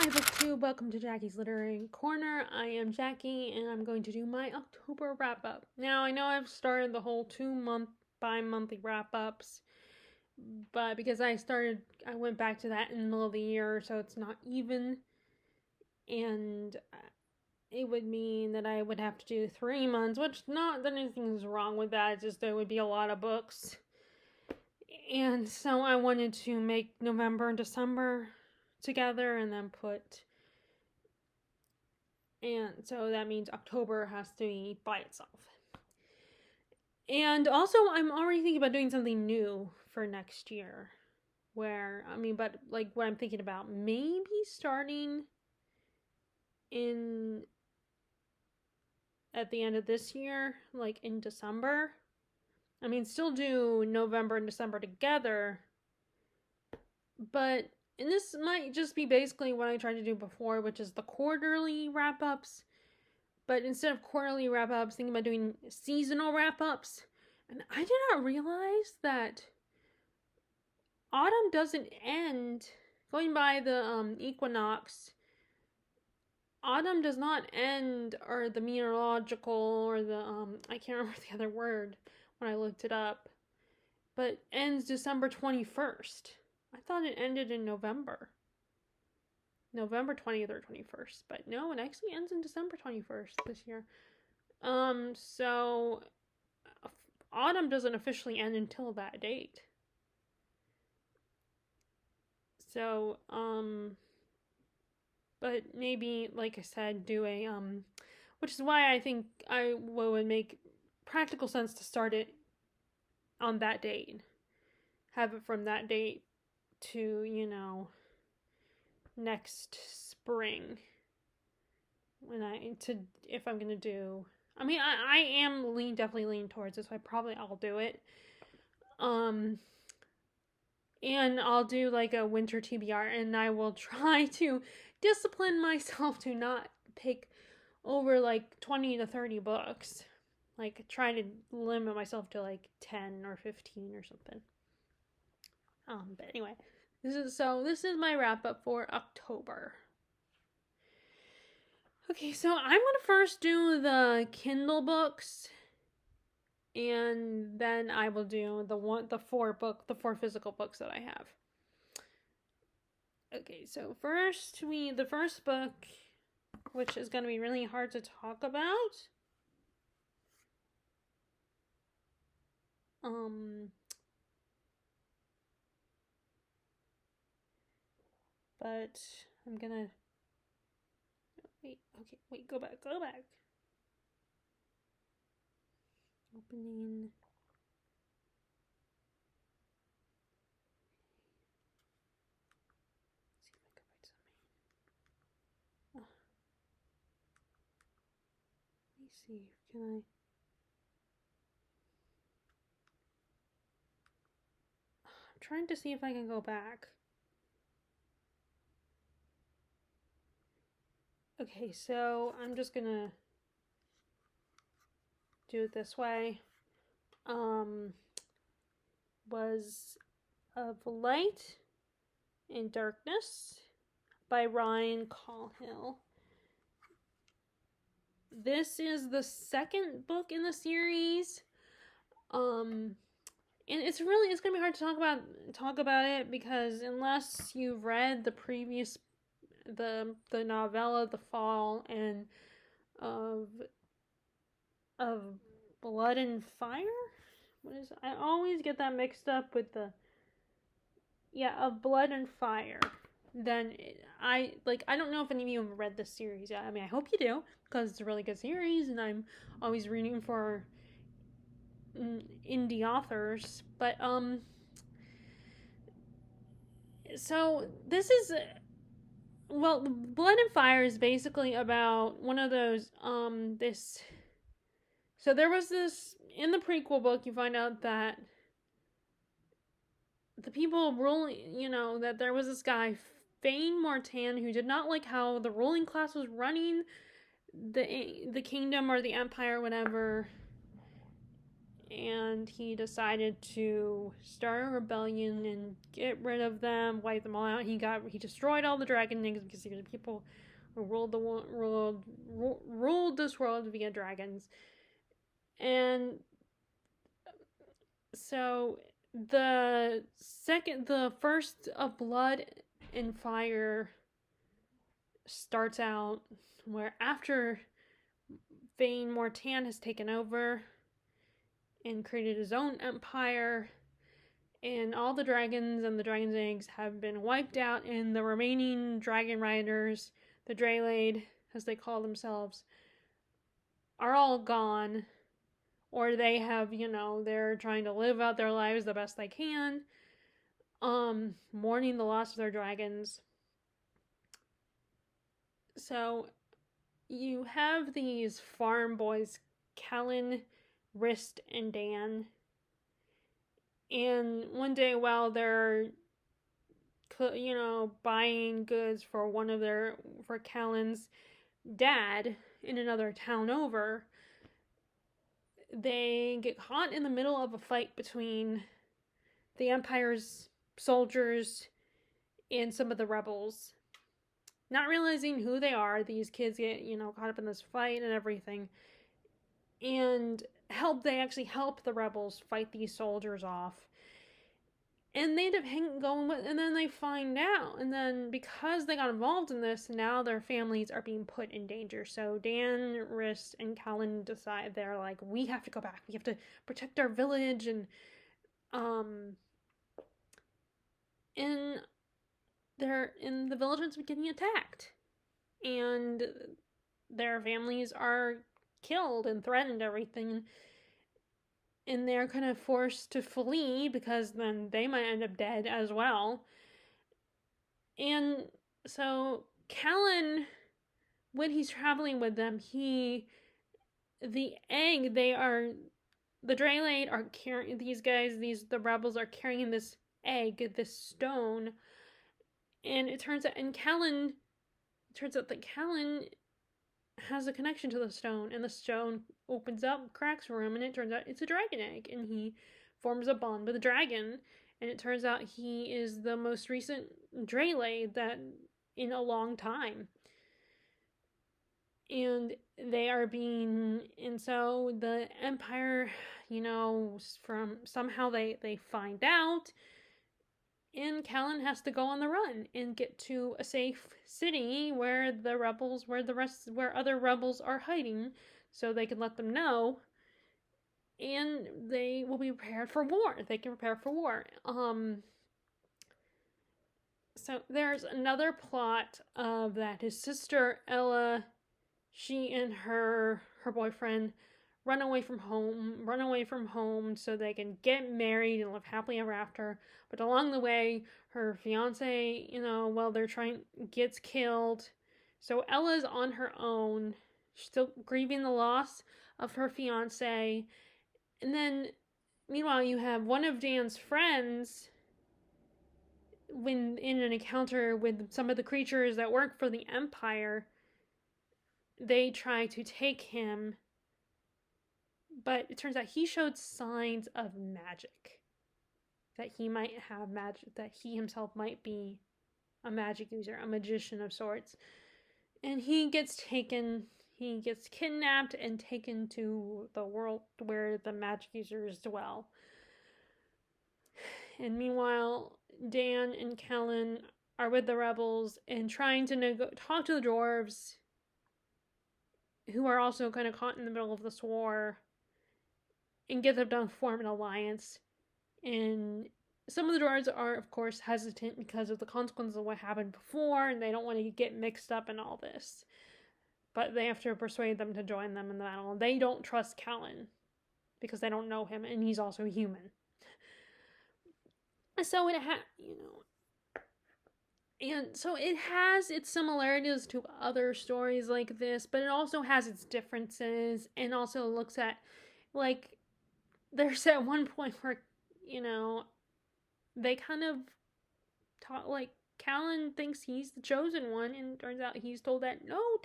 Hi booktube, welcome to Jackie's Literary Corner. I am Jackie and I'm going to do my October wrap up. Now I know I've started the whole 2-month bi-monthly wrap ups, but because I went back to that in the middle of the year, so it's not even, and it would mean that I would have to do 3 months, which not that anything's wrong with that, it's just there would be a lot of books. And so I wanted to make November and December together and then and so that means October has to be by itself. And also, I'm already thinking about doing something new for next year. But like what I'm thinking about, maybe starting at the end of this year, like in December. Still do November and December together, and this might just be basically what I tried to do before, which is the quarterly wrap ups. But instead of quarterly wrap ups, thinking about doing seasonal wrap ups. And I did not realize that autumn doesn't end. Going by the equinox, autumn does not end, or the meteorological, or the I can't remember the other word when I looked it up, but ends December 21st. I thought it ended in November 20th or 21st, but no, it actually ends in December 21st this year. So autumn doesn't officially end until that date. So, but maybe, like I said, do a, which is why I think would make practical sense to start it on that date. Have it from that date to, next spring. If I'm gonna do, I am definitely leaning towards this, so I'll do it. And I'll do like a winter TBR, and I will try to discipline myself to not pick over like 20 to 30 books. Like try to limit myself to like 10 or 15 or something. But anyway, this is my wrap up for October. Okay, so I'm gonna first do the Kindle books, and then I will do the four physical books that I have. Okay, so the first book, which is going to be really hard to talk about. But I'm gonna wait. Okay, wait. Go back. Opening. Let me see. Can I? I'm trying to see if I can go back. Okay, so I'm just gonna do it this way. Was of Light and Darkness by Ryan Cahill. This is the second book in the series. And it's gonna be hard to talk about it because unless you've read the previous the novella The Fall and of Blood and Fire. What is it? I always get that mixed up with of Blood and Fire. Then I don't know if any of you have read this series yet. I hope you do because it's a really good series, and I'm always reading for indie authors. But so this is Blood and Fire is basically about one of those this. So there was this in the prequel book. You find out that the people ruling, that there was this guy Fane Mortan who did not like how the ruling class was running the kingdom or the empire, whatever. and he decided to start a rebellion and get rid of them, wipe them all out. He destroyed all the dragon eggs because he was people who ruled this world via dragons. And so the first of Blood and Fire starts out where after Vayne Mortan has taken over and created his own empire, and all the dragons and the dragon's eggs have been wiped out, and the remaining dragon riders, the Dralaid, as they call themselves, are all gone, or they have, they're trying to live out their lives the best they can, mourning the loss of their dragons. So you have these farm boys, Callan, Rist, and Dan. And one day while they're, buying goods for for Callan's dad in another town over, they get caught in the middle of a fight between the Empire's soldiers and some of the rebels. Not realizing who they are, these kids get, caught up in this fight and everything. And they actually help the rebels fight these soldiers off. And they end up going with, and then they find out. And then because they got involved in this, now their families are being put in danger. So Dan, Rist, and Callan decide, they're like, we have to go back. We have to protect our village. And the village is getting attacked. And their families are killed and threatened and everything. And they're kind of forced to flee because then they might end up dead as well. And so Callan, when he's traveling with them, the Dralaid are carrying, the rebels are carrying this egg, this stone. And it turns out that Callan has a connection to the stone, and the stone opens up, cracks for him, and it turns out it's a dragon egg, and he forms a bond with the dragon, and it turns out he is the most recent Dralaid that in a long time. And so the Empire, somehow they find out, and Callan has to go on the run and get to a safe city where other rebels are hiding, so they can let them know, and they will be prepared for war. They can prepare for war. So there's another plot of that his sister Ella, she and her boyfriend run away from home so they can get married and live happily ever after. But along the way, her fiance, while they're gets killed. So Ella's on her own, still grieving the loss of her fiance. And then, meanwhile, you have one of Dan's friends, when in an encounter with some of the creatures that work for the Empire, they try to take him. But it turns out he showed signs of magic. That he might have magic, that he himself might be a magic user, a magician of sorts. And he gets kidnapped and taken to the world where the magic users dwell. And meanwhile, Dan and Callan are with the rebels and trying to talk to the dwarves, who are also kind of caught in the middle of this war, and get them to form an alliance. And some of the dwarves are, of course, hesitant because of the consequences of what happened before, and they don't want to get mixed up in all this. But they have to persuade them to join them in the battle. They don't trust Callan because they don't know him, and he's also human. So it has its similarities to other stories like this, but it also has its differences, and also looks at, there's at one point where, they kind of talk, Callan thinks he's the chosen one, and turns out he's told that, no,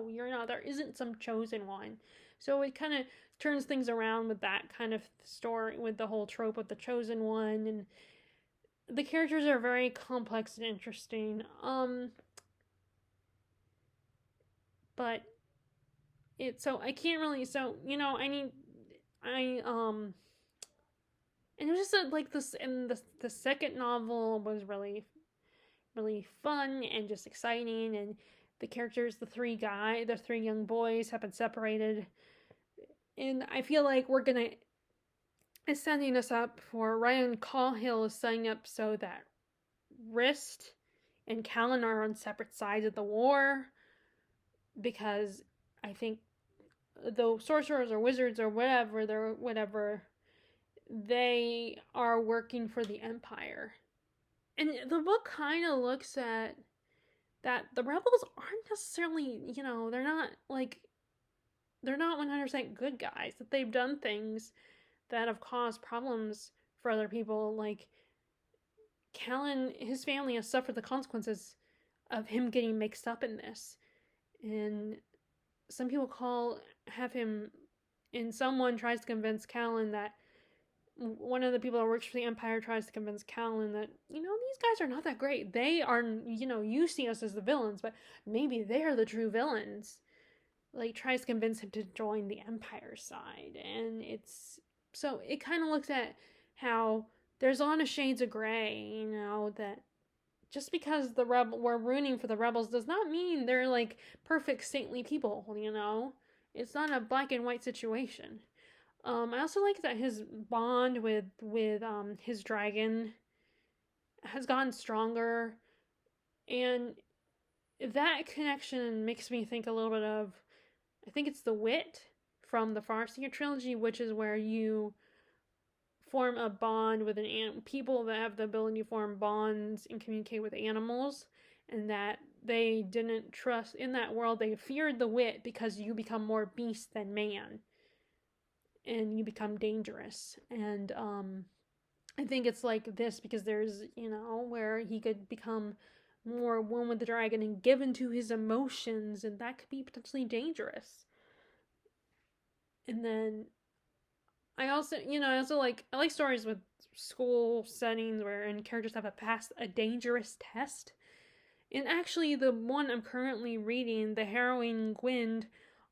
you're not. There isn't some chosen one. So it kind of turns things around with that kind of story, with the whole trope of the chosen one, and the characters are very complex and interesting. But I can't really, I and it was just like this, and the second novel was really really fun and just exciting, and the characters, the three young boys have been separated, and I feel like it's setting us up for Ryan Cahill is setting up so that Rist and Callan are on separate sides of the war, because I think the sorcerers or wizards or whatever, they are working for the Empire. And the book kind of looks at that the rebels aren't necessarily, they're not 100% good guys, that they've done things that have caused problems for other people. Like, Callan, his family has suffered the consequences of him getting mixed up in this. And some people have him, and someone tries to convince Callan that, one of the people that works for the Empire tries to convince Callan that, these guys are not that great. They are, you see us as the villains, but maybe they're the true villains. Like, tries to convince him to join the Empire side. And it kind of looks at how there's a lot of shades of gray, that just because we're rooting for the rebels does not mean they're like perfect saintly people, It's not a black and white situation. I also like that his bond with his dragon has gotten stronger, and that connection makes me think a little bit of, I think it's the Wit from the Farseer trilogy, which is where you form a bond with people that have the ability to form bonds and communicate with animals, and that they didn't trust in that world. They feared the Wit because you become more beast than man, and you become dangerous. And I think it's like this because there's, where he could become more one with the dragon and give into his emotions, and that could be potentially dangerous. And then I like stories with school settings and characters have to pass a dangerous test. And actually, the one I'm currently reading, The Harrowing Gwynd,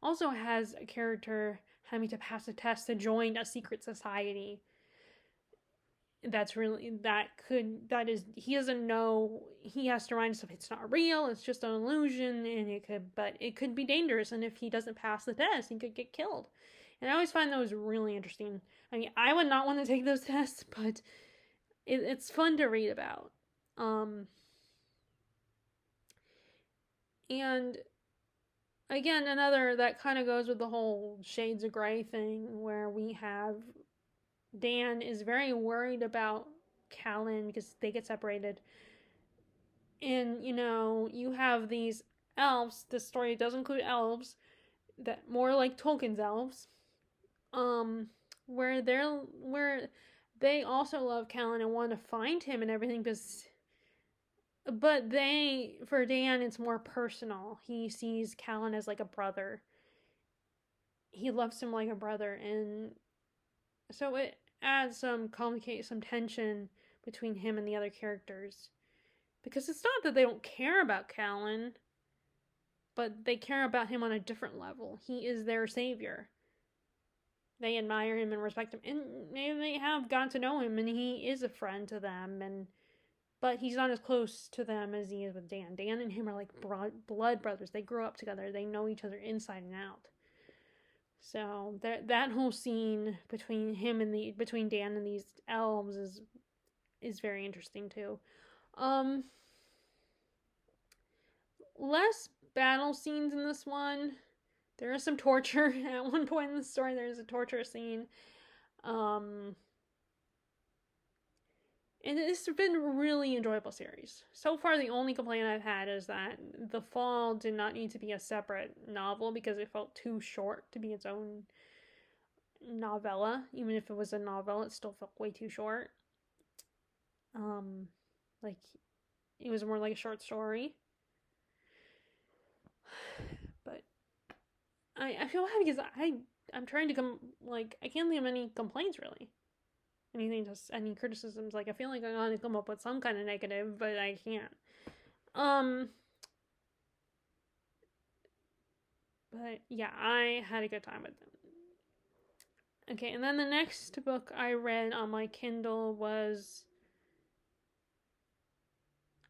also has a character having to pass a test to join a secret society. He doesn't know, he has to remind himself it's not real, it's just an illusion, and it could be dangerous, and if he doesn't pass the test, he could get killed. And I always find those really interesting. I mean, I would not want to take those tests, but it's fun to read about. And again, another that kind of goes with the whole shades of gray thing, where we have Dan is very worried about Callan because they get separated. And, you have these elves. This story does include elves, that more like Tolkien's elves, where they also love Callan and want to find him and everything, but for Dan, it's more personal. He sees Callan as like a brother. He loves him like a brother, and so it adds some tension between him and the other characters. Because it's not that they don't care about Callan, but they care about him on a different level. He is their savior. They admire him and respect him, and maybe they have gotten to know him, and he is a friend to them, but he's not as close to them as he is with Dan. Dan and him are like blood brothers. They grow up together. They know each other inside and out. So that whole scene between Dan and these elves is very interesting too. Less battle scenes in this one. There is some torture at one point in the story. There is a torture scene. And it's been a really enjoyable series. So far, the only complaint I've had is that The Fall did not need to be a separate novel because it felt too short to be its own novella. Even if it was a novel, it still felt way too short. Like, it was more like a short story. But I feel happy because I'm trying to I can't think of any complaints really. Any criticisms. Like, I feel like I gotta come up with some kind of negative, but I can't. But yeah, I had a good time with them. Okay, and then the next book I read on my Kindle was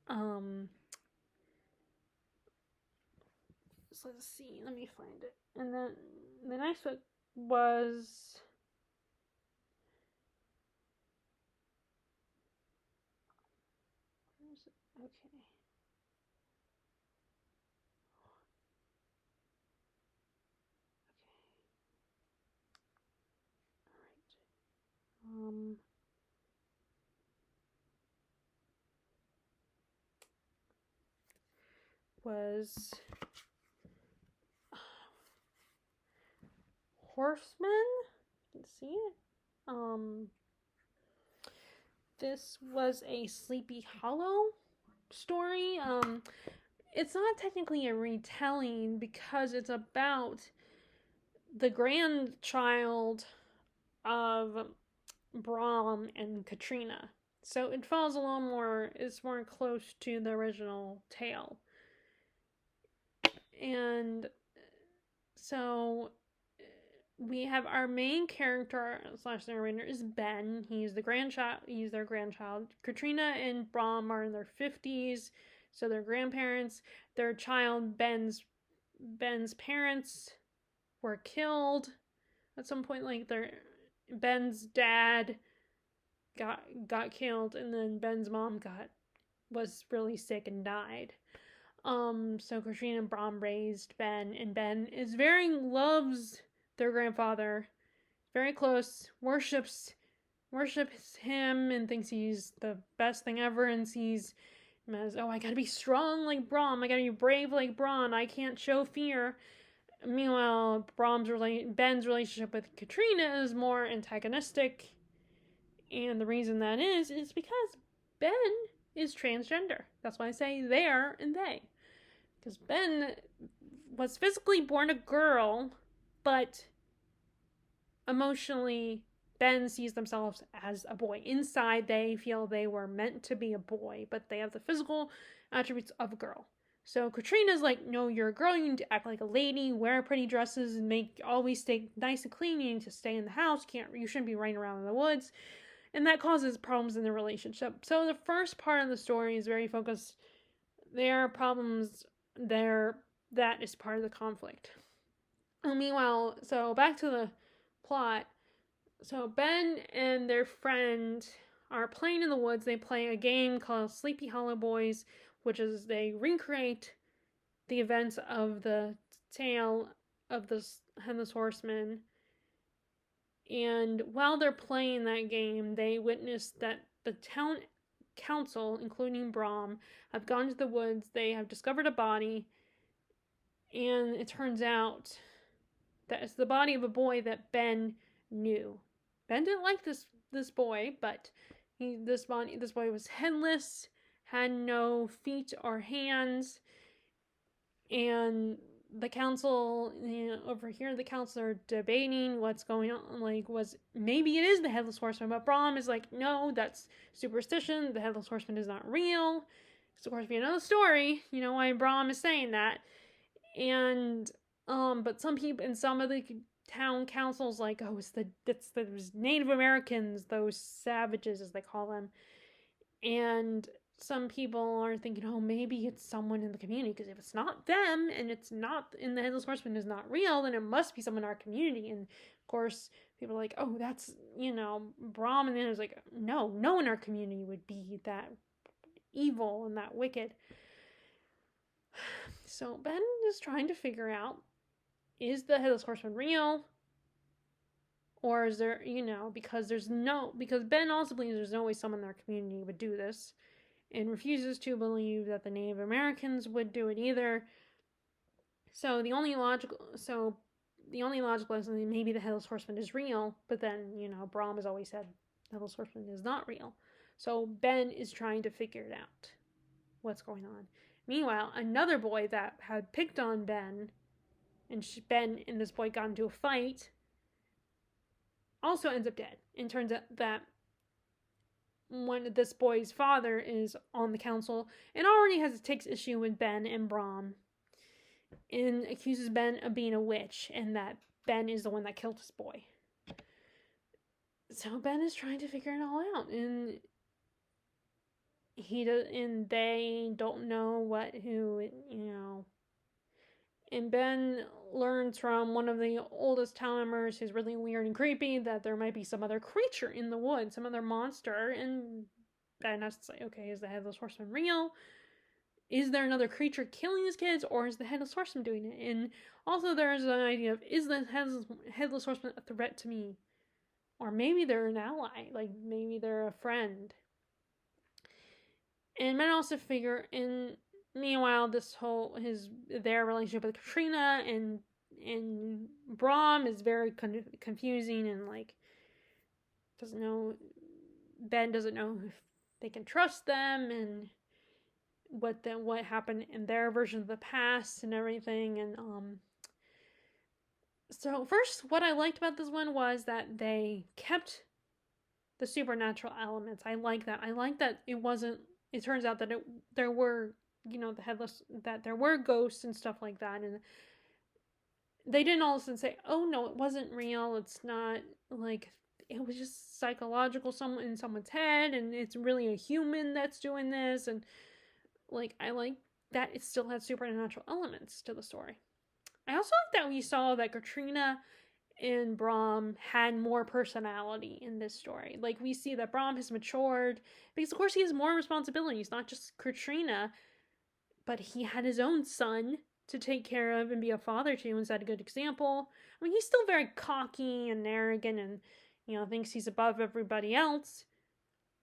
so let's see, let me find it. And then the next book was where is it? Okay. All right. Was Horseman? You can see it. This was a Sleepy Hollow story. It's not technically a retelling because it's about the grandchild of Brom and Katrina. So it falls a little more, it's more close to the original tale. And so we have our main character / narrator is Ben. He's their grandchild. Katrina and Brom are in their 50s, so they're grandparents. Their child, Ben's parents were killed at some point. Like, Ben's dad got killed, and then Ben's mom was really sick and died. So Katrina and Brom raised Ben, and Ben loves their grandfather, very close, worships him, and thinks he's the best thing ever, and sees him as, oh, I gotta be strong like Brom, I gotta be brave like Brom, I can't show fear. Meanwhile, Ben's relationship with Katrina is more antagonistic, and the reason that is because Ben is transgender. That's why I say there and they. Because Ben was physically born a girl, but emotionally, Ben sees themselves as a boy. Inside, they feel they were meant to be a boy, but they have the physical attributes of a girl. So Katrina's like, no, you're a girl, you need to act like a lady, wear pretty dresses, and always stay nice and clean, you need to stay in the house, you shouldn't be running around in the woods. And that causes problems in the relationship. So the first part of the story is very focused. There are problems there. That is part of the conflict. Meanwhile, so back to the plot. So Ben and their friend are playing in the woods. They play a game called Sleepy Hollow Boys, which is they recreate the events of the tale of the Headless Horseman. And while they're playing that game, they witness that the town council, including Brom, have gone to the woods. They have discovered a body, and it turns out that it's the body of a boy that Ben knew. Ben didn't like this boy, but this boy was headless, had no feet or hands, and the council, over here, the council are debating what's going on. Like, maybe it is the Headless Horseman, but Brom is like, no, that's superstition. The Headless Horseman is not real. It's, of course, be another story. You know why Brom is saying that. And, but some people in some of the town councils, like, oh, it's those Native Americans, those savages, as they call them. And some people are thinking, oh, maybe it's someone in the community, because if it's not them and it's not, and the Headless Horseman is not real, then it must be someone in our community. And of course, people are like, oh, that's, Brom, and then it was like, no one in our community would be that evil and that wicked. So Ben is trying to figure out, is the Headless Horseman real? Or is there, because Ben also believes there's no way someone in our community would do this, and refuses to believe that the Native Americans would do it either. So the only logical lesson, maybe the Headless Horseman is real, but then, Brom has always said the Headless Horseman is not real. So Ben is trying to figure it out, what's going on. Meanwhile, another boy that had picked on Ben, and Ben and this boy got into a fight, also ends up dead. And turns out that when this boy's father is on the council and already takes issue with Ben and Brom and accuses Ben of being a witch and that Ben is the one that killed this boy. So Ben is trying to figure it all out, and they don't know who. And Ben learns from one of the oldest town members who's really weird and creepy that there might be some other creature in the woods, some other monster, and Ben has to say, okay, is the Headless Horseman real? Is there another creature killing these kids, or is the Headless Horseman doing it? And also there's an idea of, is the Headless Horseman a threat to me? Or maybe they're an ally, like maybe they're a friend. And Ben also figure, and meanwhile, their relationship with Katrina and Brom is very confusing, and like Ben doesn't know if they can trust them, and what happened in their version of the past and everything. And so first, what I liked about this one was that they kept the supernatural elements. I like that. I like that it wasn't. It turns out that there were, that there were ghosts and stuff like that, and they didn't all of a sudden say, "Oh no, it wasn't real. It's not like it was just psychological, someone in someone's head, and it's really a human that's doing this." And like, I like that it still had supernatural elements to the story. I also like that we saw that Katrina and Brom had more personality in this story. Like, we see that Brom has matured because, of course, he has more responsibilities, not just Katrina, but he had his own son to take care of and be a father to and set a good example. I mean, he's still very cocky and arrogant and, thinks he's above everybody else.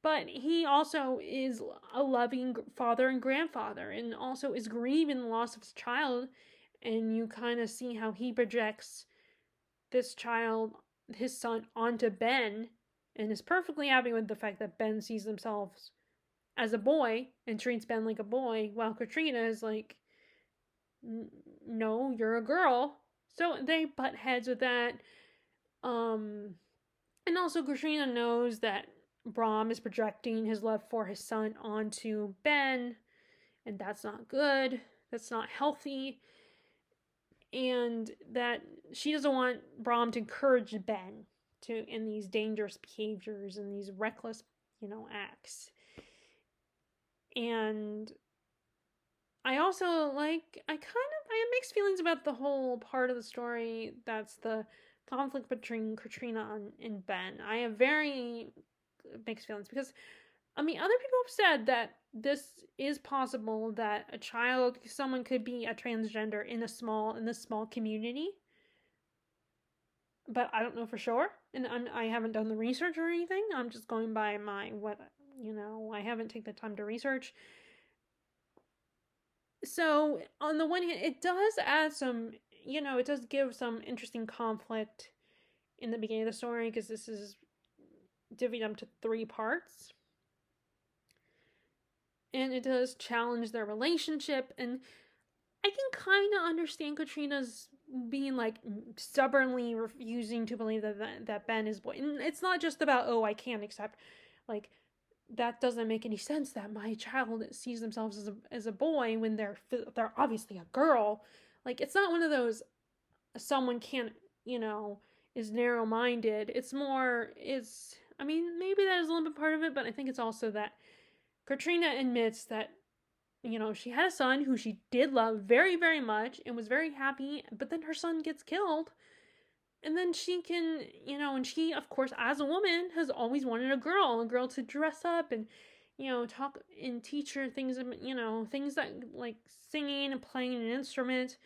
But he also is a loving father and grandfather, and also is grieving the loss of his child. And you kind of see how he projects this child, his son, onto Ben, and is perfectly happy with the fact that Ben sees himself as a boy and treats Ben like a boy, while Katrina is like, no, you're a girl. So they butt heads with that. And also Katrina knows that Brom is projecting his love for his son onto Ben, and that's not good. That's not healthy. And that she doesn't want Brom to encourage Ben in these dangerous behaviors and these reckless, acts. And I also I have mixed feelings about the whole part of the story that's the conflict between Katrina and Ben. I have very mixed feelings because, other people have said that this is possible, that someone could be a transgender in this small community. But I don't know for sure, and I haven't done the research or anything. I'm just going by I haven't taken the time to research. So on the one hand, it does add some, it does give some interesting conflict in the beginning of the story, because this is divvied up to 3 parts. And it does challenge their relationship, and I can kind of understand Katrina's being stubbornly refusing to believe that Ben is boy. And it's not just about, I can't accept, that doesn't make any sense that my child sees themselves as a boy when they're obviously a girl. It's not one of those someone can't, is narrow-minded. It's more, maybe that is a little bit part of it, but I think it's also that Katrina admits that, she had a son who she did love very, very much and was very happy, but then her son gets killed. And then she can, and she, of course, as a woman, has always wanted a girl to dress up and, talk and teach her things, things that like singing and playing an instrument,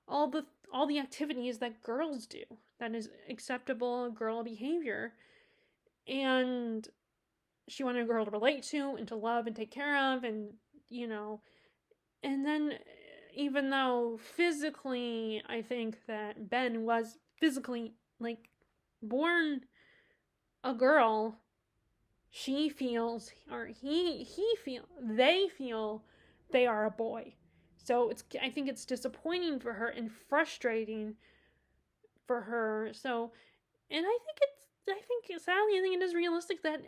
all the activities that girls do, that is acceptable girl behavior. And she wanted a girl to relate to and to love and take care of, and, and then even though physically, I think that Ben was physically born a girl, she feels, or they feel they are a boy. So I think it's disappointing for her and frustrating for her. So, and I think I think, sadly, I think it is realistic that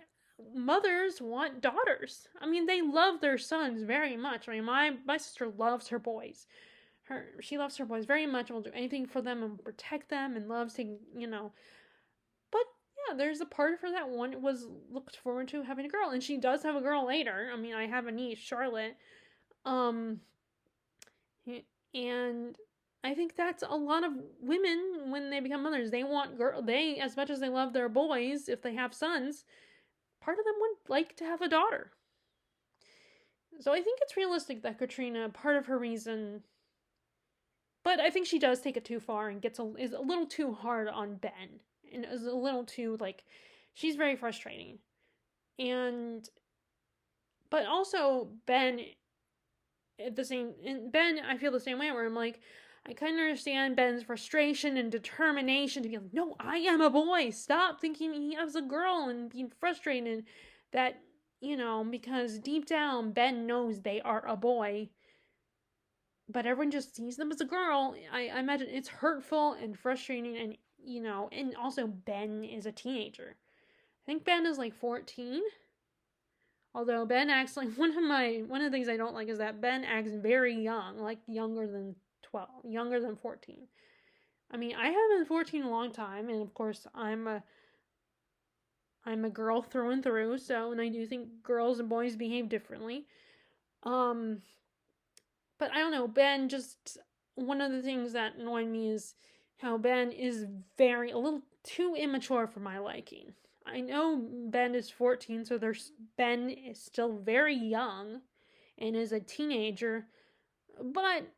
mothers want daughters. I mean, they love their sons very much. I mean, my sister loves her boys. She loves her boys very much and will do anything for them and protect them and loves to, But yeah, there's a part of her that was looked forward to having a girl, and she does have a girl later. I mean, I have a niece, Charlotte. Um, and I think that's a lot of women when they become mothers. They want they, as much as they love their boys, if they have sons, part of them would like to have a daughter. So I think it's realistic that Katrina, part of her reason, but I think she does take it too far and is a little too hard on Ben, and is a little too she's very frustrating, but also Ben I feel the same way where I'm like, I kind of understand Ben's frustration and determination to be like, no, I am a boy. Stop thinking he has a girl and being frustrated that, because deep down Ben knows they are a boy, but everyone just sees them as a girl. I imagine it's hurtful and frustrating, and, and also Ben is a teenager. I think Ben is 14. Although Ben acts like one of the things I don't like is that Ben acts very young, like younger than 12, younger than 14. I mean, I have been 14 a long time, and of course I'm a girl through and through, and I do think girls and boys behave differently. But I don't know, Ben just, one of the things that annoyed me is how Ben is a little too immature for my liking. I know Ben is 14, so Ben is still very young and is a teenager, but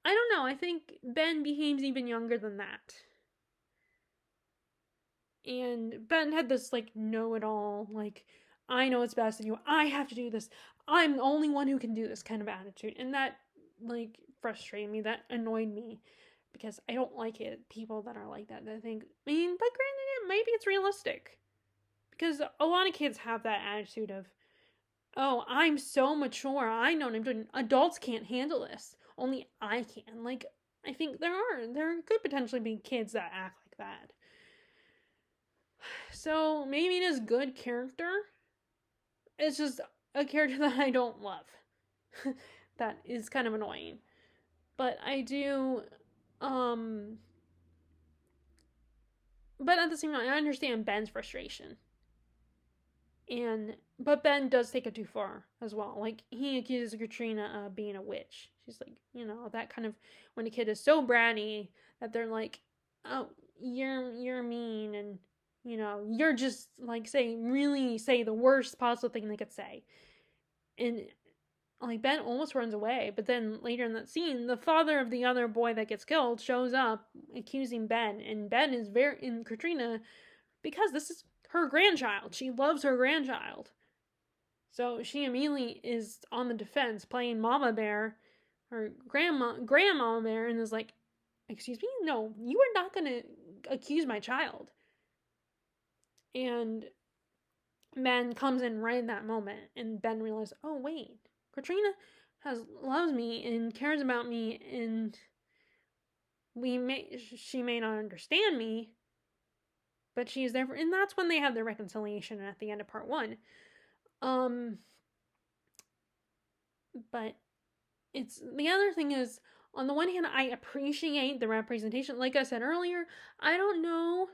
I don't know, I think Ben behaves even younger than that. And Ben had this know-it-all, I know what's best in you, I have to do this, I'm the only one who can do this kind of attitude, and that frustrated me, that annoyed me, because I don't like it, people that are like that think, but granted, maybe it's realistic. Because a lot of kids have that attitude of, oh, I'm so mature, I know what I'm doing. Adults can't handle this. Only I can. I think there could potentially be kids that act like that. So maybe it is good character. It's just a character that I don't love. That is kind of annoying. But I do, but at the same time, I understand Ben's frustration. But Ben does take it too far as well. He accuses Katrina of being a witch. She's that kind of, when a kid is so bratty that they're like, oh, you're mean, and you're just say the worst possible thing they could say. And Ben almost runs away, but then later in that scene, the father of the other boy that gets killed shows up accusing Ben, and Ben is in Katrina, because this is her grandchild. She loves her grandchild. So she immediately is on the defense, playing Mama Bear, or Grandmama Bear, and is like, excuse me? No, you are not going to accuse my child. And Ben comes in right in that moment, and Ben realizes, oh, wait, Katrina loves me and cares about me, and she may not understand me, but she is there for, and that's when they have their reconciliation at the end of part 1. But it's, the other thing is, on the one hand, I appreciate the representation. Like I said earlier, I don't know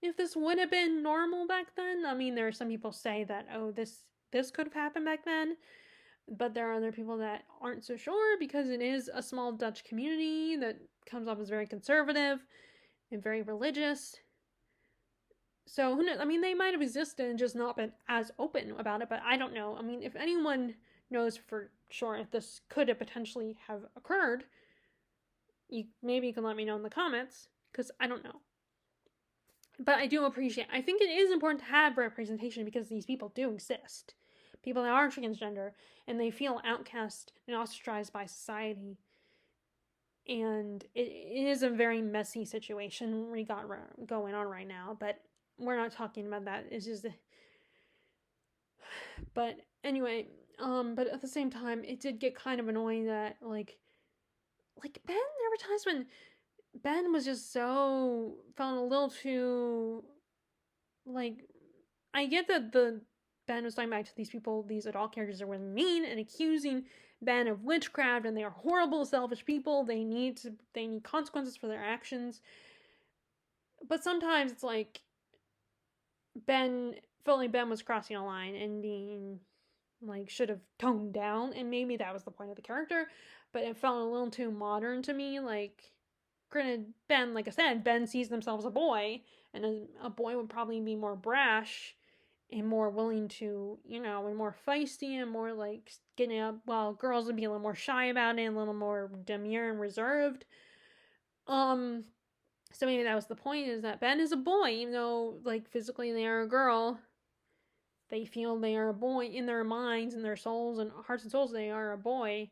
if this would have been normal back then. I mean, there are some people say that, oh, this could have happened back then, but there are other people that aren't so sure, because it is a small Dutch community that comes off as very conservative and very religious. So who knows? I mean, they might have existed and just not been as open about it, but I don't know. I mean, if anyone knows for sure if this could have potentially have occurred, maybe you can let me know in the comments, because I don't know. But I do appreciate, I think it is important to have representation, because these people do exist. People that are transgender, and they feel outcast and ostracized by society. And it is a very messy situation we got going on right now, but we're not talking about that. It's just, but anyway, but at the same time, it did get kind of annoying that, Ben, there were times when Ben was just felt a little too like, I get that the Ben was talking back to these people, these adult characters are mean and accusing Ben of witchcraft, and they are horrible, selfish people. They need consequences for their actions. But sometimes it's like Ben felt like Ben was crossing a line and being like should have toned down, and maybe that was the point of the character, but it felt a little too modern to me. Like, granted, Ben, like I said, Ben sees themselves as a boy, and a boy would probably be more brash and more willing to, and more feisty and more like getting up, while girls would be a little more shy about it, a little more demure and reserved. So maybe that was the point, is that Ben is a boy, even though like physically they are a girl. They feel they are a boy in their minds and their souls and hearts and souls. They are a boy.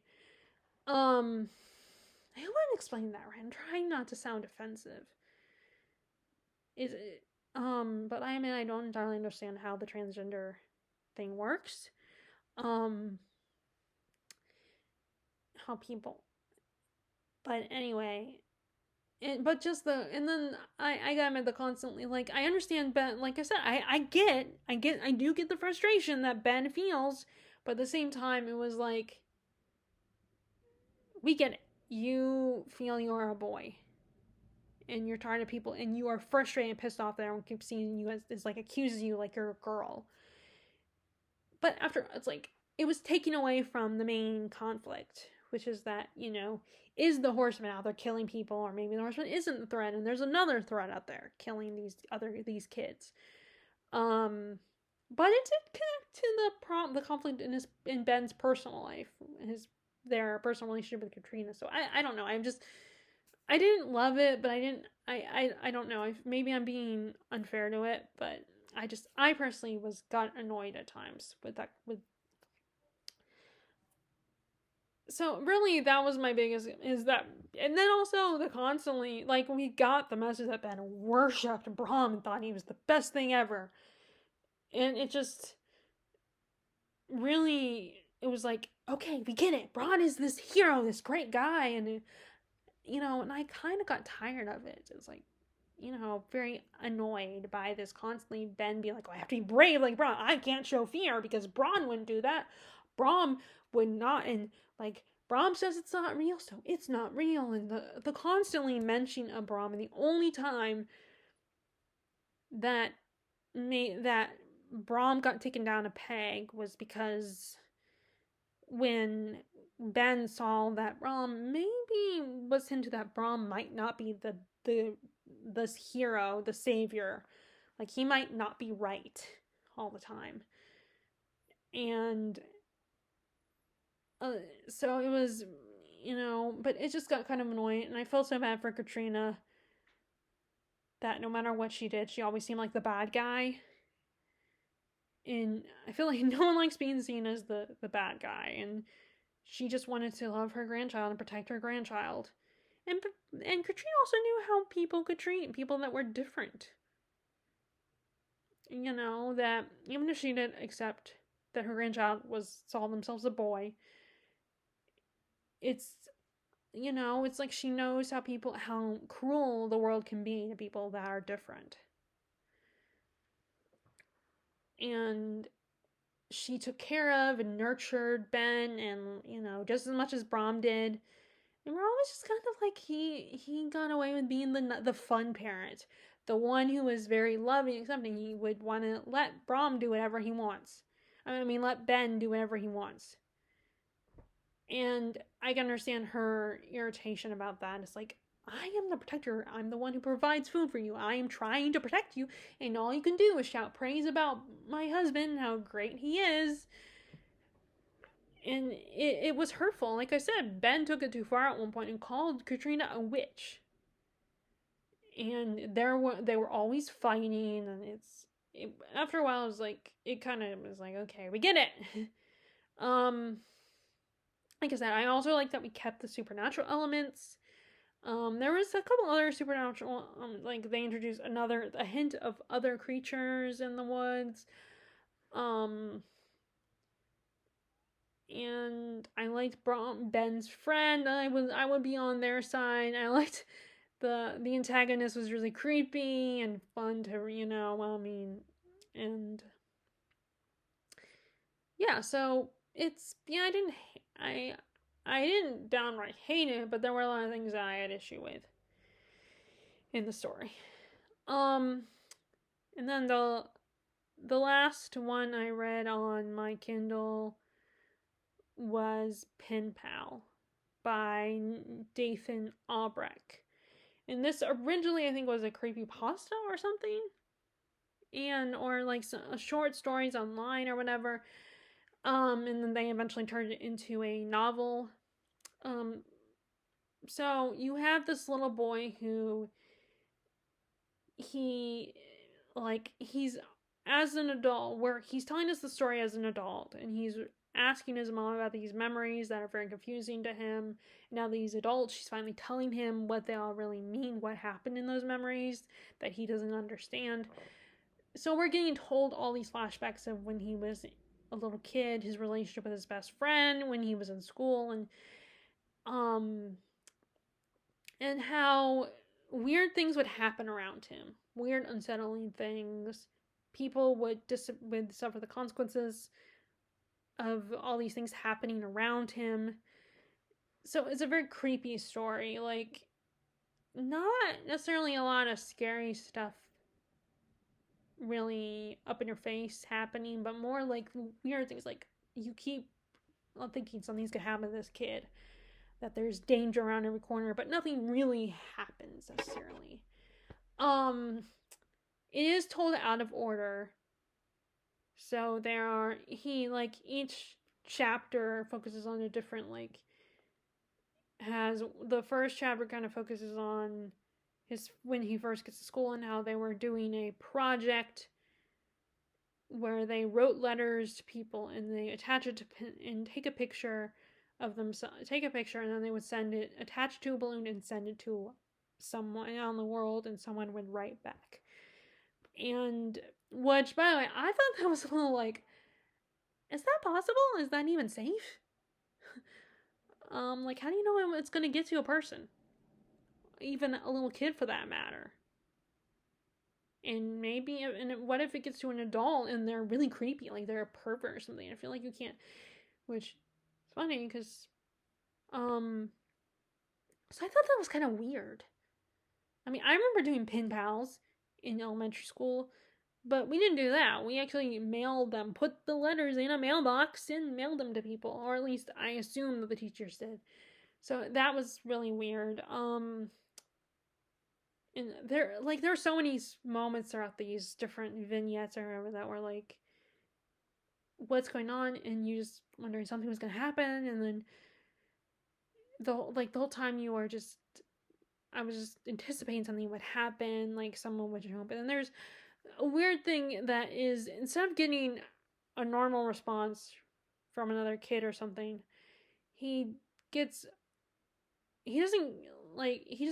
I wouldn't explain that right. I'm trying not to sound offensive. Is it? But I mean, I don't entirely understand how the transgender thing works. How people. But anyway, but just and then I got at the constantly, like, I understand Ben, like I said, I do get the frustration that Ben feels, but at the same time, it was like, we get it. You feel you're a boy, and you're tired of people, and you are frustrated and pissed off that everyone keeps seeing you as like, accuses you like you're a girl. But after, it's like, it was taken away from the main conflict, which is that, is the Horseman out there killing people, or maybe the Horseman isn't the threat, and there's another threat out there killing these kids. But it did connect to the conflict in Ben's personal life, their personal relationship with Katrina. So I don't know. I didn't love it, but I don't know. Maybe I'm being unfair to it, but I personally got annoyed at times with that. So really, that was my biggest, is that, and then also the constantly, like, we got the message that Ben worshipped Brom and thought he was the best thing ever, and it just really, it was like, okay, we get it. Bronn is this hero, this great guy, and and I kind of got tired of it. It's like, very annoyed by this constantly Ben being like, oh, I have to be brave like Bronn. I can't show fear because Bronn wouldn't do that. Brom would not, and like, Brom says it's not real, so it's not real. And the constantly mentioning of Brom, and the only time that Brom got taken down a peg was because when Ben saw that Brom maybe was into that Brom might not be the hero, the savior. Like, he might not be right all the time. And so it was, but it just got kind of annoying, and I felt so bad for Katrina that no matter what she did, she always seemed like the bad guy. And I feel like no one likes being seen as the bad guy, and she just wanted to love her grandchild and protect her grandchild. And Katrina also knew how people could treat people that were different. That even if she didn't accept that her grandchild saw themselves a boy, it's like she knows how cruel the world can be to people that are different. And she took care of and nurtured Ben, and just as much as Brom did. And we're always just kind of like, he got away with being the fun parent, the one who was very loving and accepting. He would want to let Brom do whatever he wants. Let Ben do whatever he wants. And I can understand her irritation about that. It's like, I am the protector. I'm the one who provides food for you. I am trying to protect you, and all you can do is shout praise about my husband, how great he is. And it was hurtful. Like I said, Ben took it too far at one point and called Katrina a witch. And they were always fighting, and after a while, it was like, it kind of was like, okay, we get it. Like I said, I also like that we kept the supernatural elements. There was a couple other supernatural, like they introduced a hint of other creatures in the woods. And I liked Ben's friend. I would be on their side. I liked the antagonist was really creepy and fun to, and yeah, so it's, yeah, I didn't downright hate it, but there were a lot of things that I had issue with in the story. And then the last one I read on my Kindle was Pen Pal by Dathan Albrecht. And this originally, I think, was a creepypasta or something, or like some short stories online or whatever. And then they eventually turned it into a novel. So you have this little boy who he's as an adult, where he's telling us the story as an adult, and he's asking his mom about these memories that are very confusing to him. Now that he's adult, she's finally telling him what they all really mean, what happened in those memories that he doesn't understand. So we're getting told all these flashbacks of when he was a little kid, his relationship with his best friend, when he was in school, and how weird things would happen around him. Weird, unsettling things. People would suffer the consequences of all these things happening around him. So it's a very creepy story. Like, not necessarily a lot of scary stuff really up in your face happening, but more like weird things. Like, you keep thinking something's gonna happen to this kid, that there's danger around every corner, but nothing really happens necessarily. It is told out of order. So each chapter focuses on a different, has the first chapter kind of focuses on when he first gets to school and how they were doing a project where they wrote letters to people and they attach it to and take a picture of themselves, take a picture, and then they would send it, attach it to a balloon and send it to someone out in the world, and someone would write back. And which, by the way, I thought that was a little is that possible? Is that even safe? How do you know it's going to get to a person? Even a little kid, for that matter. And what if it gets to an adult and they're really creepy, like they're a pervert or something? I feel like you can't, which is funny because, so I thought that was kind of weird. I mean, I remember doing pen pals in elementary school, but we didn't do that. We actually mailed them, put the letters in a mailbox and mailed them to people, or at least I assume that the teachers did. So that was really weird. And there are so many moments throughout these different vignettes I remember that were like, what's going on, and you just wondering something was going to happen, and then the whole time I was just anticipating something would happen, like someone would jump. And then there's a weird thing that is, instead of getting a normal response from another kid or something, he just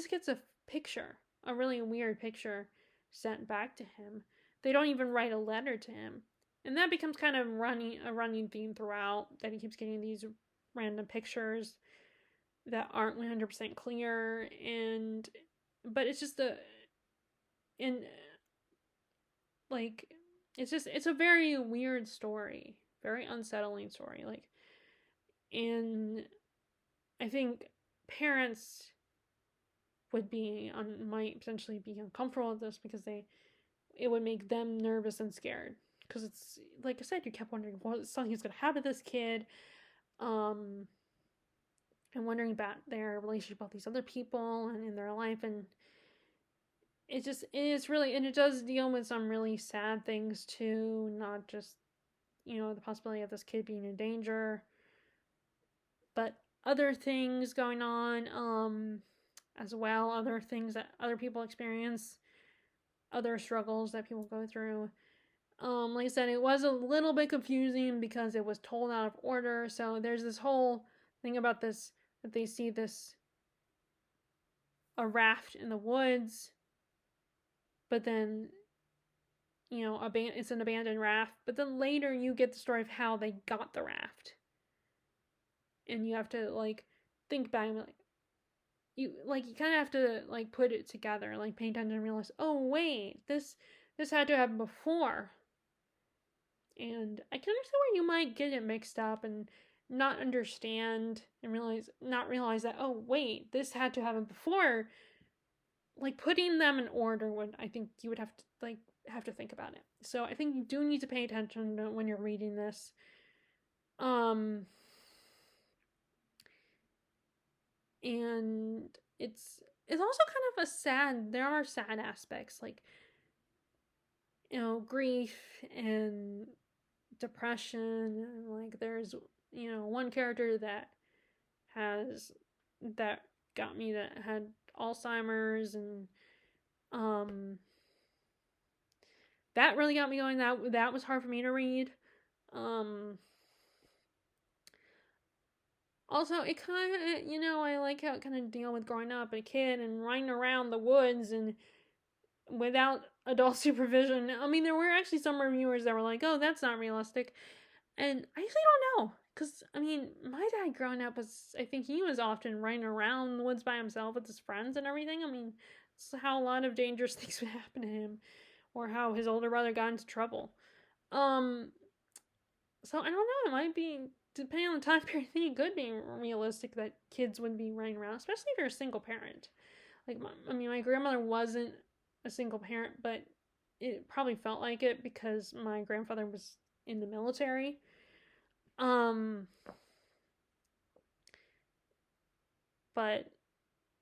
gets a picture, a really weird picture sent back to him. They don't even write a letter to him. And that becomes kind of a running theme throughout, that he keeps getting these random pictures that aren't 100% clear, but it's just it's a very weird story, very unsettling story, and I think parents might potentially be uncomfortable with this because it would make them nervous and scared, because it's, like I said, you kept wondering what something's going to happen to this kid, and wondering about their relationship with these other people and in their life, and it does deal with some really sad things too, not just, the possibility of this kid being in danger, but other things going on, as well, other things that other people experience, other struggles that people go through. Like I said, it was a little bit confusing because it was told out of order, so there's this whole thing about this, that they see a raft in the woods, but then, it's an abandoned raft, but then later you get the story of how they got the raft. And you have to, think back and you kind of have to like put it together, like pay attention and realize, oh wait, this had to happen before. And I can understand where you might get it mixed up and not understand and not realize that, oh wait, this had to happen before. Like putting them in order would, I think you would have to think about it. So I think you do need to pay attention when you're reading this. And it's also kind of there are sad aspects, like, you know, grief and depression, and like there's, you know, one character that got me that had Alzheimer's, and that really got me going. That was hard for me to read. Also, it kind of, you know, I like how it kind of deal with growing up a kid and running around the woods and without adult supervision. I mean, there were actually some reviewers that were like, oh, that's not realistic. And I actually don't know. Because, I mean, my dad growing up I think he was often running around the woods by himself with his friends and everything. I mean, it's how a lot of dangerous things would happen to him. Or how his older brother got into trouble. So I don't know. It might be, depending on the time period, I think it could be realistic that kids would be running around, especially if you're a single parent. Like, my grandmother wasn't a single parent, but it probably felt like it because my grandfather was in the military. But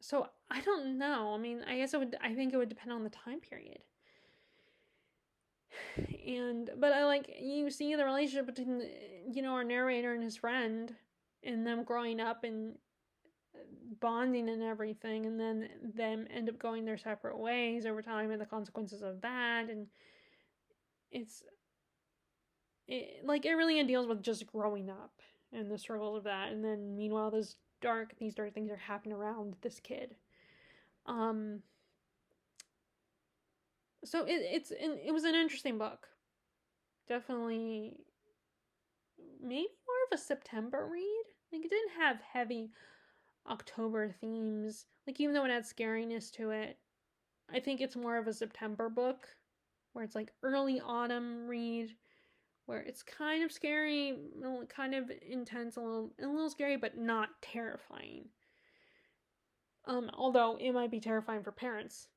so I don't know. I mean, I think it would depend on the time period. But I like, you see the relationship between, you know, our narrator and his friend, and them growing up and bonding and everything, and then them end up going their separate ways over time, and the consequences of that. And it really deals with just growing up and the struggles of that. And then meanwhile, these dark things are happening around this kid. So it was an interesting book. Definitely, maybe more of a September read. Like, it didn't have heavy October themes. Like, even though it had scariness to it, I think it's more of a September book, where it's like early autumn read, where it's kind of scary, kind of intense, a little scary, but not terrifying. Although it might be terrifying for parents.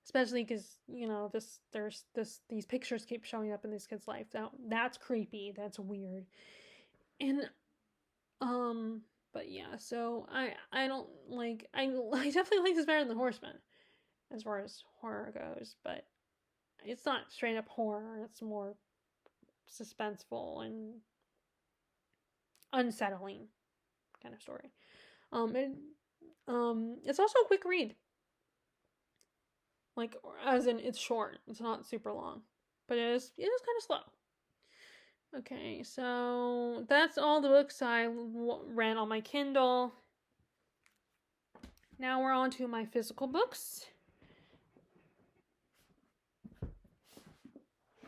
Especially because, you know, these pictures keep showing up in this kid's life. That's creepy. That's weird. And but yeah, so I don't like, I definitely like this better than The Horseman as far as horror goes, but it's not straight up horror. It's more suspenseful and unsettling kind of story. It's also a quick read. Like, as in, it's short. It's not super long, but it is kind of slow. Okay, so that's all the books I read on my Kindle. Now we're on to my physical books.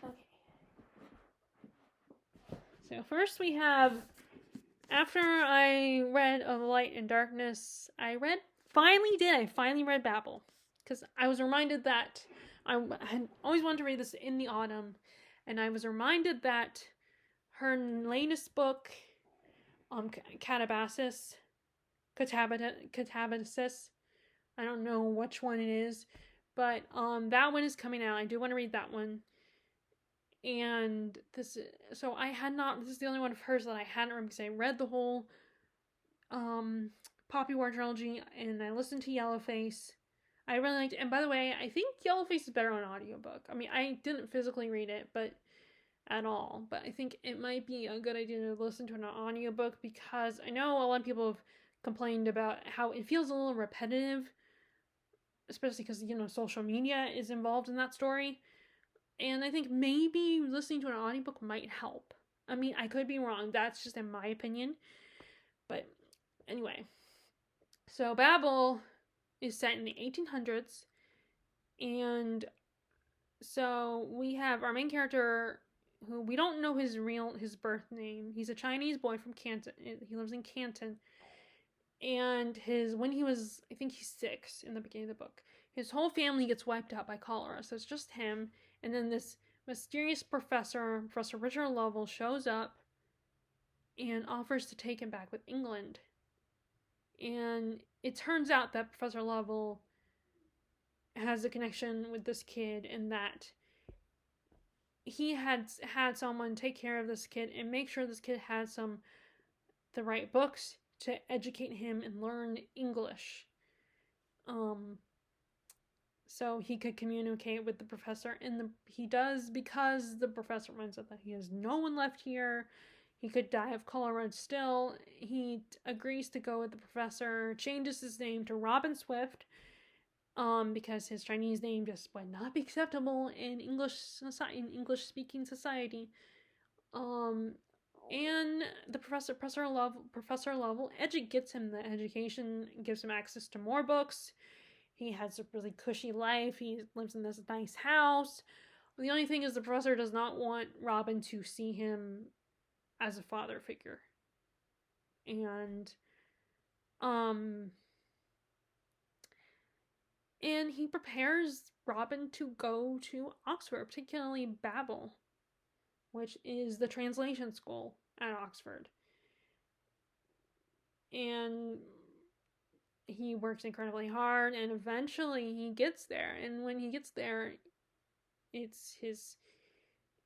Okay. So first we have, after I read Of Light and Darkness, I finally read Babel. Because I was reminded that I had always wanted to read this in the autumn, and I was reminded that her latest book, Catabasis, I don't know which one it is, but that one is coming out. I do want to read that one. And this is the only one of hers that I hadn't read, because I read the whole Poppy War trilogy, and I listened to Yellowface. I really liked it. And by the way, I think Yellowface is better on audiobook. I mean, I didn't physically read it, but I think it might be a good idea to listen to an audiobook, because I know a lot of people have complained about how it feels a little repetitive, especially because, you know, social media is involved in that story. And I think maybe listening to an audiobook might help. I mean, I could be wrong. That's just in my opinion. But anyway, so Babel is set in the 1800s, and so we have our main character, who we don't know his birth name. He's a Chinese boy from Canton. He lives in Canton. And when he was, I think he's 6 in the beginning of the book, his whole family gets wiped out by cholera. So it's just him. And then this mysterious professor, Professor Richard Lovell, shows up and offers to take him back with England. And it turns out that Professor Lovell has a connection with this kid, and that he had someone take care of this kid and make sure this kid had the right books to educate him and learn English. So he could communicate with the professor, and he does, because the professor finds out that he has no one left here. He could die of cholera still. He agrees to go with the professor, changes his name to Robin Swift, because his Chinese name just would not be acceptable in English-speaking society. And the Professor Lovell gets him the education, gives him access to more books. He has a really cushy life. He lives in this nice house. The only thing is the professor does not want Robin to see him as a father figure. And he prepares Robin to go to Oxford, particularly Babel, which is the translation school at Oxford. And he works incredibly hard, and eventually he gets there. And when he gets there,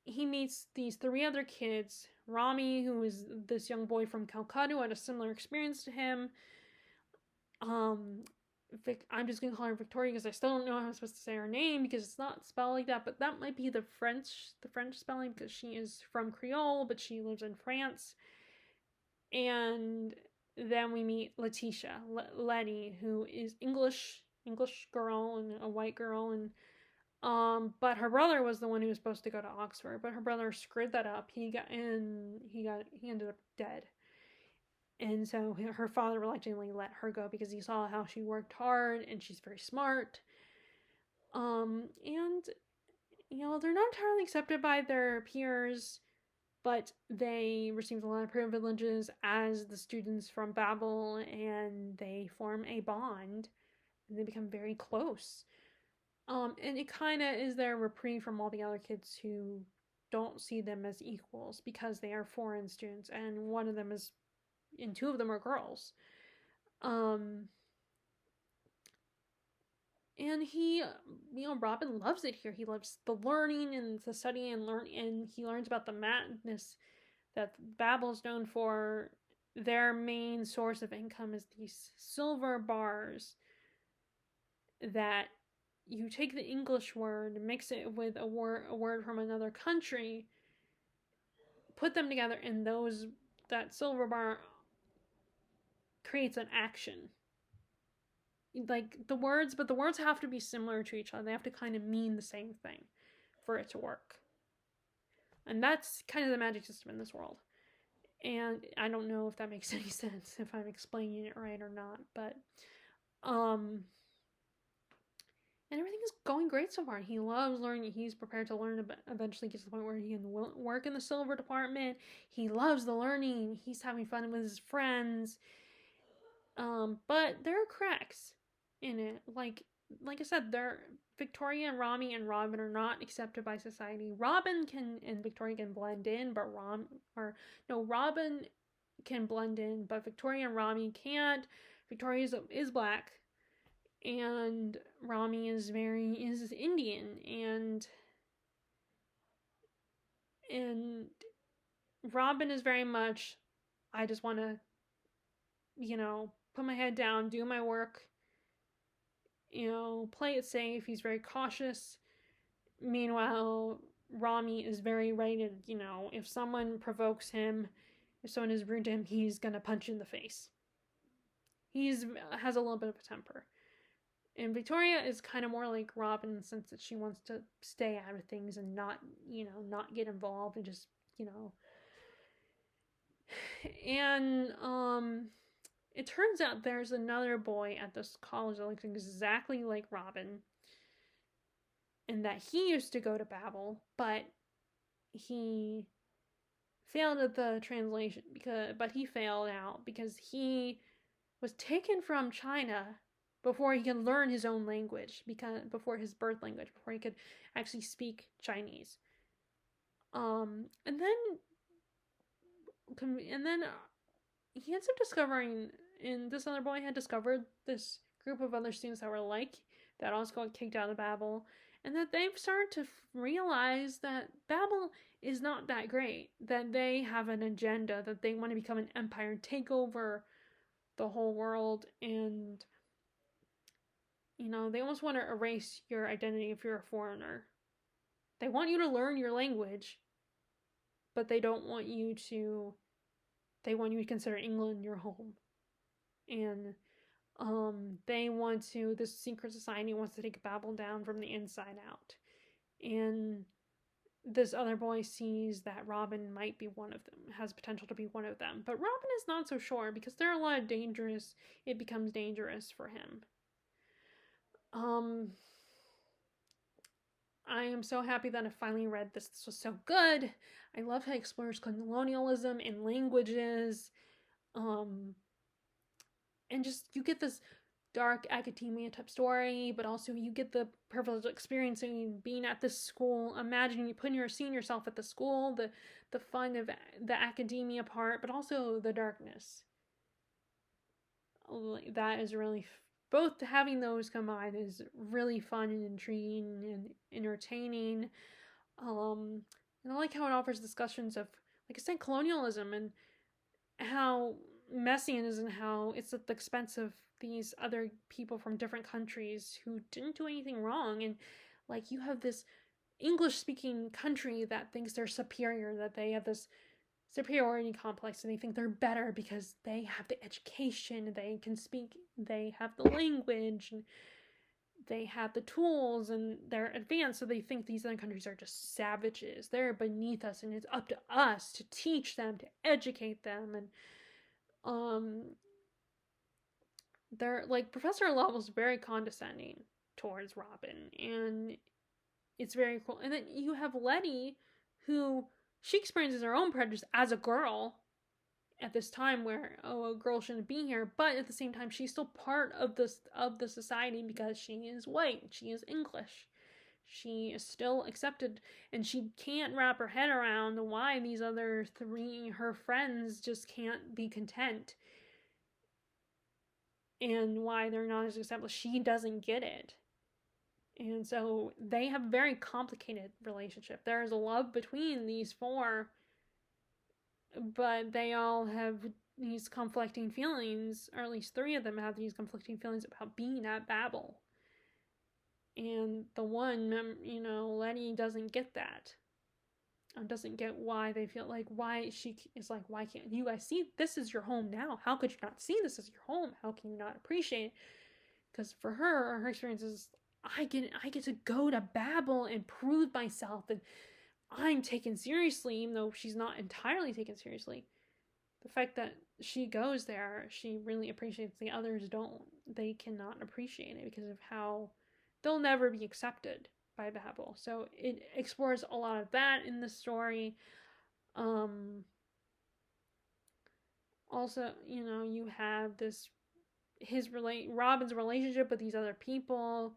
he meets these 3 other kids. Rami, who is this young boy from Calcutta who had a similar experience to him. I'm just going to call her Victoria because I still don't know how I'm supposed to say her name because it's not spelled like that, but that might be the French spelling because she is from Creole, but she lives in France. And then we meet Letitia, Letty, who is English girl and a white girl, and but her brother was the one who was supposed to go to Oxford, but her brother screwed that up. He ended up dead. And so her father reluctantly let her go because he saw how she worked hard and she's very smart. And they're not entirely accepted by their peers, but they received a lot of privileges as the students from Babel, and they form a bond and they become very close. And it kind of is their reprieve from all the other kids who don't see them as equals because they are foreign students, and 2 of them are girls. And Robin loves it here. He loves the learning and the study and he learns about the madness that Babel's known for. Their main source of income is these silver bars that you take the English word, mix it with a word from another country, put them together, and that silver bar creates an action. Like the words have to be similar to each other. They have to kind of mean the same thing for it to work. And that's kind of the magic system in this world. And I don't know if that makes any sense, if I'm explaining it right or not, but and everything is going great so far. He loves learning. He's prepared to learn, but eventually gets to the point where he can work in the silver department. He loves the learning. He's having fun with his friends. But there are cracks in it. Like I said, Victoria and Rami and Robin are not accepted by society. Robin and Victoria can blend in, but Robin can blend in, but Victoria and Rami can't. Victoria is black, and Rami is Indian, and Robin is very much, I just want to, put my head down, do my work, play it safe. He's very cautious. Meanwhile, Rami is very ready to, if someone provokes him, if someone is rude to him, he's gonna punch in the face. He has a little bit of a temper. And Victoria is kind of more like Robin in the sense that she wants to stay out of things and not get involved and just, And it turns out there's another boy at this college that looks exactly like Robin, and that he used to go to Babel, but he failed at the translation but he failed out because he was taken from China before he could learn his own language, before his birth language, before he could actually speak Chinese. And then he ends up discovering, and this other boy had discovered this group of other students that were that also got kicked out of Babel, and that they've started to realize that Babel is not that great, that they have an agenda, that they want to become an empire and take over the whole world, and they almost want to erase your identity if you're a foreigner. They want you to learn your language, but they want you to consider England your home. And this secret society wants to take Babel down from the inside out. And this other boy sees that Robin might be one of them, has potential to be one of them. But Robin is not so sure because there are a lot of it becomes dangerous for him. I am so happy that I finally read this. This was so good. I love how it explores colonialism and languages. And just, you get this dark academia type story, but also you get the privileged experience of being at this school. Imagine you seeing yourself at the school, the fun of the academia part, but also the darkness. That is really both having those combined is really fun and intriguing and entertaining. And I like how it offers discussions of, like I said, colonialism and how messy it is and how it's at the expense of these other people from different countries who didn't do anything wrong. And like, you have this English speaking country that thinks they're superior, that they have this superiority complex, and they think they're better because they have the education, they can speak, they have the language, and they have the tools, and they're advanced, so they think these other countries are just savages. They're beneath us, and it's up to us to teach them, to educate them. And they're like, Professor Lovell's very condescending towards Robin, and it's very cool. And then you have Letty, who she experiences her own prejudice as a girl at this time where, a girl shouldn't be here, but at the same time she's still part of the society because she is white, she is English, she is still accepted, and she can't wrap her head around why these other her friends just can't be content and why they're not as established. She doesn't get it. And so they have a very complicated relationship. There's a love between these four, but they all have these conflicting feelings, or at least three of them have these conflicting feelings about being at Babel. And the one, Letty doesn't get that. Doesn't get why they feel like, why she is like, why can't you guys see this is your home now? How could you not see this as your home? How can you not appreciate it? Because for her experience is, I get to go to Babel and prove myself that I'm taken seriously, even though she's not entirely taken seriously. The fact that she goes there, she really appreciates. The others don't. They cannot appreciate it because of how they'll never be accepted by Babel. So it explores a lot of that in the story. Also, you have Robin's relationship with these other people.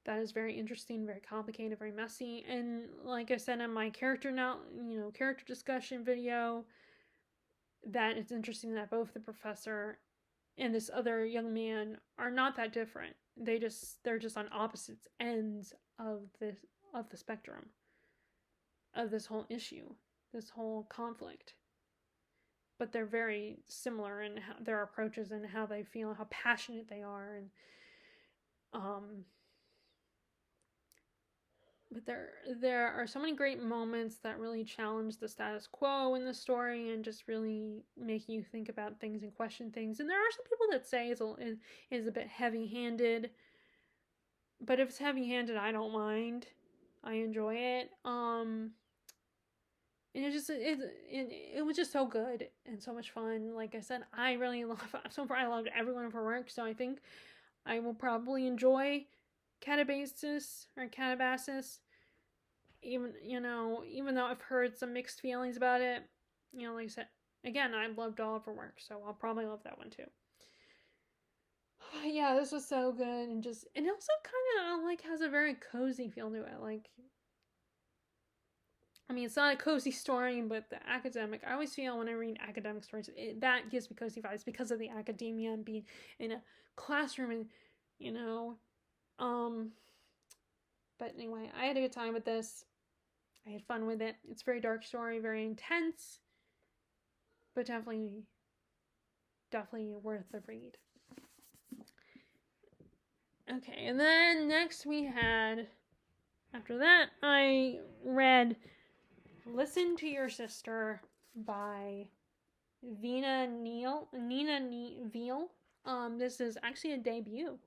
That is very interesting, very complicated, very messy. And like I said in my character discussion video, that it's interesting that both the professor and this other young man are not that different. They're just on opposite ends of the spectrum of this whole issue, this whole conflict. But they're very similar in their approaches and how they feel, how passionate they are, and but there are so many great moments that really challenge the status quo in the story and just really make you think about things and question things. And there are some people that say it is a bit heavy-handed, but if it's heavy-handed, I don't mind. I enjoy it. And it was just so good and so much fun. Like I said, so far I loved every one of her work, so I think I will probably enjoy Catabasis. even though I've heard some mixed feelings about it, like I said, again, I loved all of her work, so I'll probably love that one too. Yeah, this was so good, and it also kind of like has a very cozy feel to it. Like, I mean, it's not a cozy story, but the academic, I always feel when I read academic stories, that gives me cozy vibes because of the academia and being in a classroom and, you know, um, but anyway, I had a good time with this. I had fun with it. It's a very dark story, very intense, but definitely worth the read. Okay, and then next after that, I read Listen to Your Sister by Nina Veal. This is actually a debut.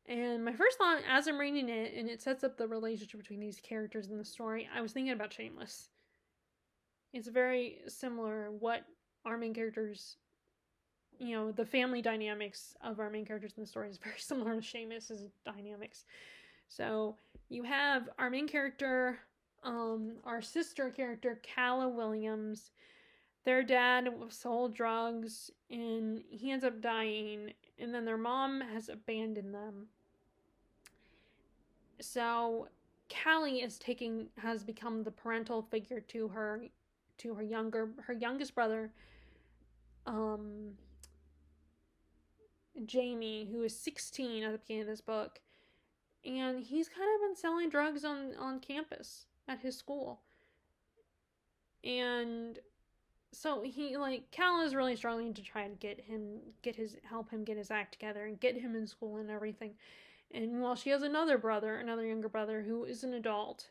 And my first thought, as I'm reading it, and it sets up the relationship between these characters in the story, I was thinking about Shameless. It's very similar what our main characters, the family dynamics of our main characters in the story is very similar to Shameless's dynamics. So you have our main character, our sister character, Calla Williams. Their dad sold drugs and he ends up dying, and then their mom has abandoned them. So Callie has become the parental figure to her youngest brother, um, Jamie, who is 16 at the beginning of this book, and he's kind of been selling drugs on campus at his school. And so Cal is really struggling to try and help him get his act together and get him in school and everything. And while she has another younger brother who is an adult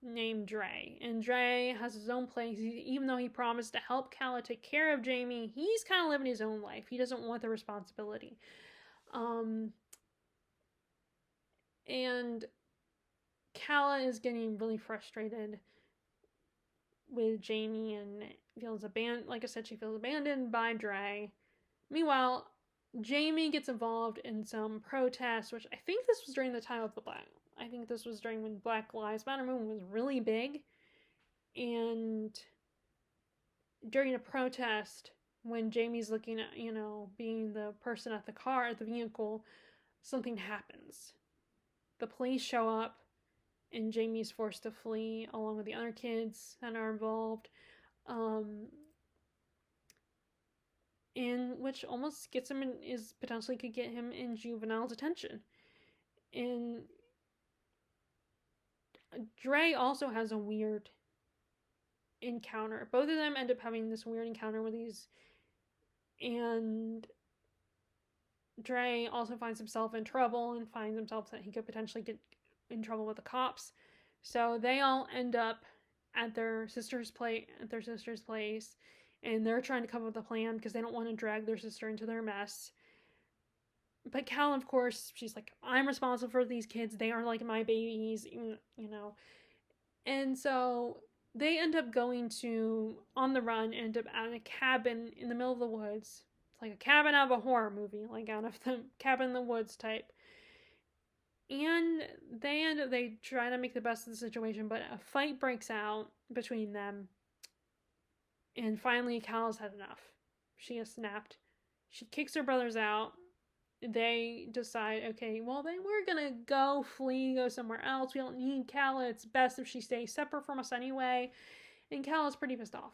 named Dre. And Dre has his own place. Even though he promised to help Calla take care of Jamie, he's kind of living his own life. He doesn't want the responsibility. And Calla is getting really frustrated with Jamie and feels abandoned. Like I said, she feels abandoned by Dre. Meanwhile, Jamie gets involved in some protests, which I think this was during the time of I think this was during when Black Lives Matter movement was really big. And during a protest, when Jamie's looking at, being the person at the vehicle, something happens. The police show up and Jamie's forced to flee along with the other kids that are involved. In which almost gets him potentially could get him in juvenile detention. And Dre also has a weird encounter. Both of them end up having this weird encounter with these, and Dre also finds himself in trouble and finds himself that he could potentially get in trouble with the cops. So they all end up at their sister's place, and they're trying to come up with a plan because they don't want to drag their sister into their mess. But Cal, of course, she's like, I'm responsible for these kids. They are like my babies, And so they end up going on the run, end up at a cabin in the middle of the woods. It's like a cabin out of a horror movie, like out of the cabin in the woods type. And they try to make the best of the situation, but a fight breaks out between them. And finally, Cal's had enough. She has snapped. She kicks her brothers out. They decide, okay, well, then we're gonna go somewhere else. We don't need Calla. It's best if she stays separate from us anyway. And Calla's pretty pissed off.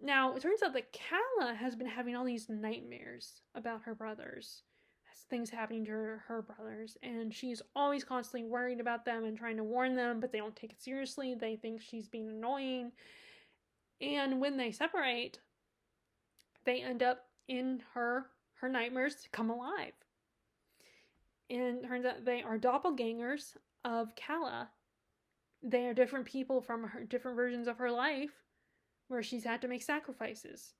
Now, it turns out that Calla has been having all these nightmares about her brothers. Things happening to her brothers. And she's always constantly worried about them and trying to warn them, but they don't take it seriously. They think she's being annoying. And when they separate, they end up in her nightmares come alive. And it turns out they are doppelgangers of Calla. They are different people from different versions of her life where she's had to make sacrifices.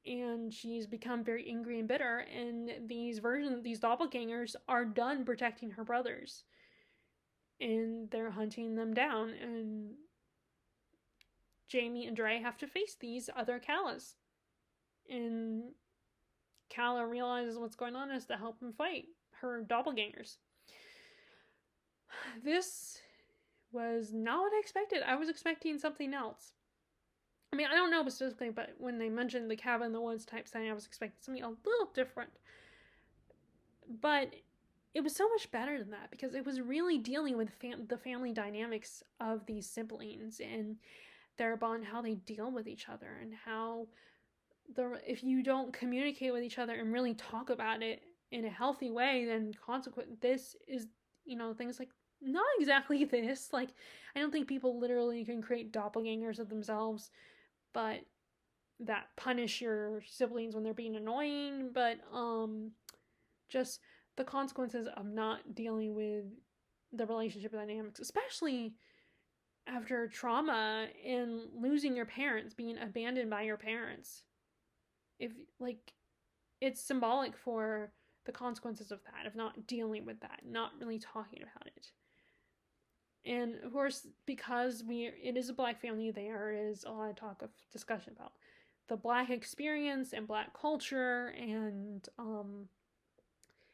And she's become very angry and bitter, and these doppelgangers are done protecting her brothers. And they're hunting them down, and Jamie and Dre have to face these other Callas. And Calla realizes what's going on is to help him fight her doppelgangers. This was not what I expected. I was expecting something else. I mean, I don't know specifically, but when they mentioned the cabin in the woods type setting, I was expecting something a little different. But it was so much better than that because it was really dealing with the family dynamics of these siblings and their bond, how they deal with each other, and how if you don't communicate with each other and really talk about it in a healthy way, then this is, things like not exactly this. Like, I don't think people literally can create doppelgangers of themselves, but that punish your siblings when they're being annoying, but just the consequences of not dealing with the relationship dynamics, especially after trauma and losing your parents, being abandoned by your parents. If, like, it's symbolic for the consequences of that, of not dealing with that, not really talking about it. And of course, because it is a Black family, there is a lot of discussion about the Black experience and Black culture, and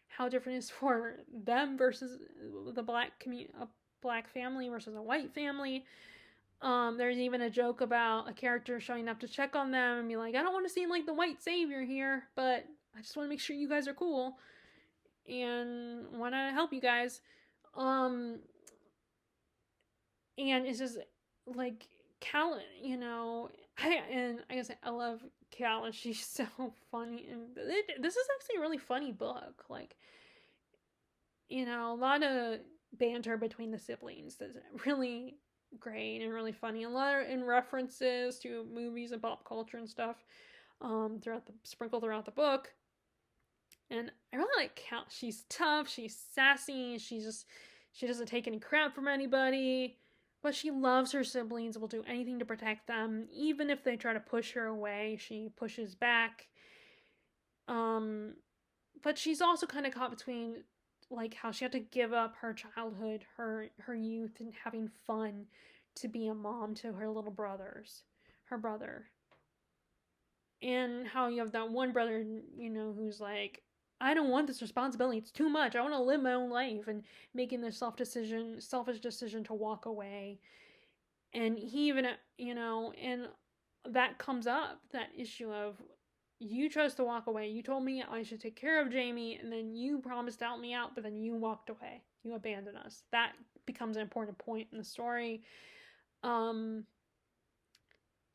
how different it is for them versus the Black community, a Black family versus a white family. There's even a joke about a character showing up to check on them and be like, I don't want to seem like the white savior here, but I just want to make sure you guys are cool and want to help you guys. And it's just like Calla, I guess I love Calla. She's so funny, and this is actually a really funny book. Like, a lot of banter between the siblings that's really great and really funny. A lot in references to movies and pop culture and stuff, sprinkled throughout the book. And I really like Calla. She's tough. She's sassy. She doesn't take any crap from anybody. But she loves her siblings and will do anything to protect them. Even if they try to push her away, she pushes back. But she's also kind of caught between, like, how she had to give up her childhood, her youth, and having fun to be a mom to her brother. And how you have that one brother, who's like, I don't want this responsibility. It's too much. I want to live my own life, and making this selfish decision to walk away. And he even, and that comes up, that issue of, you chose to walk away. You told me I should take care of Jamie, and then you promised to help me out, but then you walked away. You abandoned us. That becomes an important point in the story.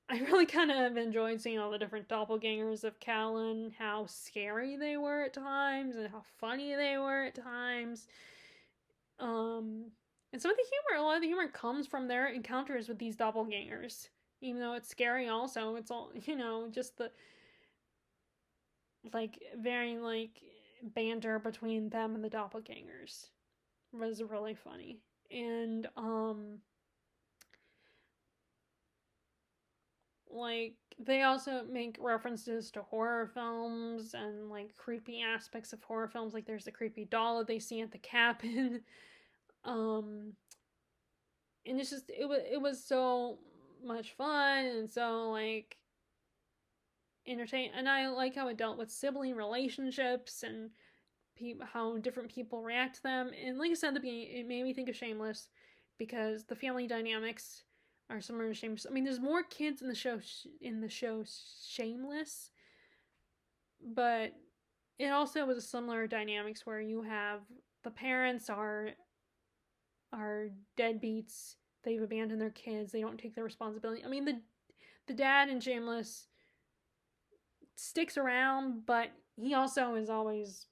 I really kind of enjoyed seeing all the different doppelgangers of Callan, how scary they were at times, and how funny they were at times. And some of the humor, a lot of the humor comes from their encounters with these doppelgangers. Even though it's scary also, it's all, just the, like, very, like, banter between them and the doppelgangers was really funny. And, like, they also make references to horror films and, like, creepy aspects of horror films. Like, there's the creepy doll that they see at the cabin. And it's just, it was so much fun and so, like, entertaining. And I like how it dealt with sibling relationships and how different people react to them. And like I said at the beginning, it made me think of Shameless, because the family dynamics are similar to Shameless. I mean, there's more kids in the show Shameless, but it also was a similar dynamics where you have the parents are deadbeats. They've abandoned their kids. They don't take their responsibility. I mean, the dad in Shameless sticks around, but he also is always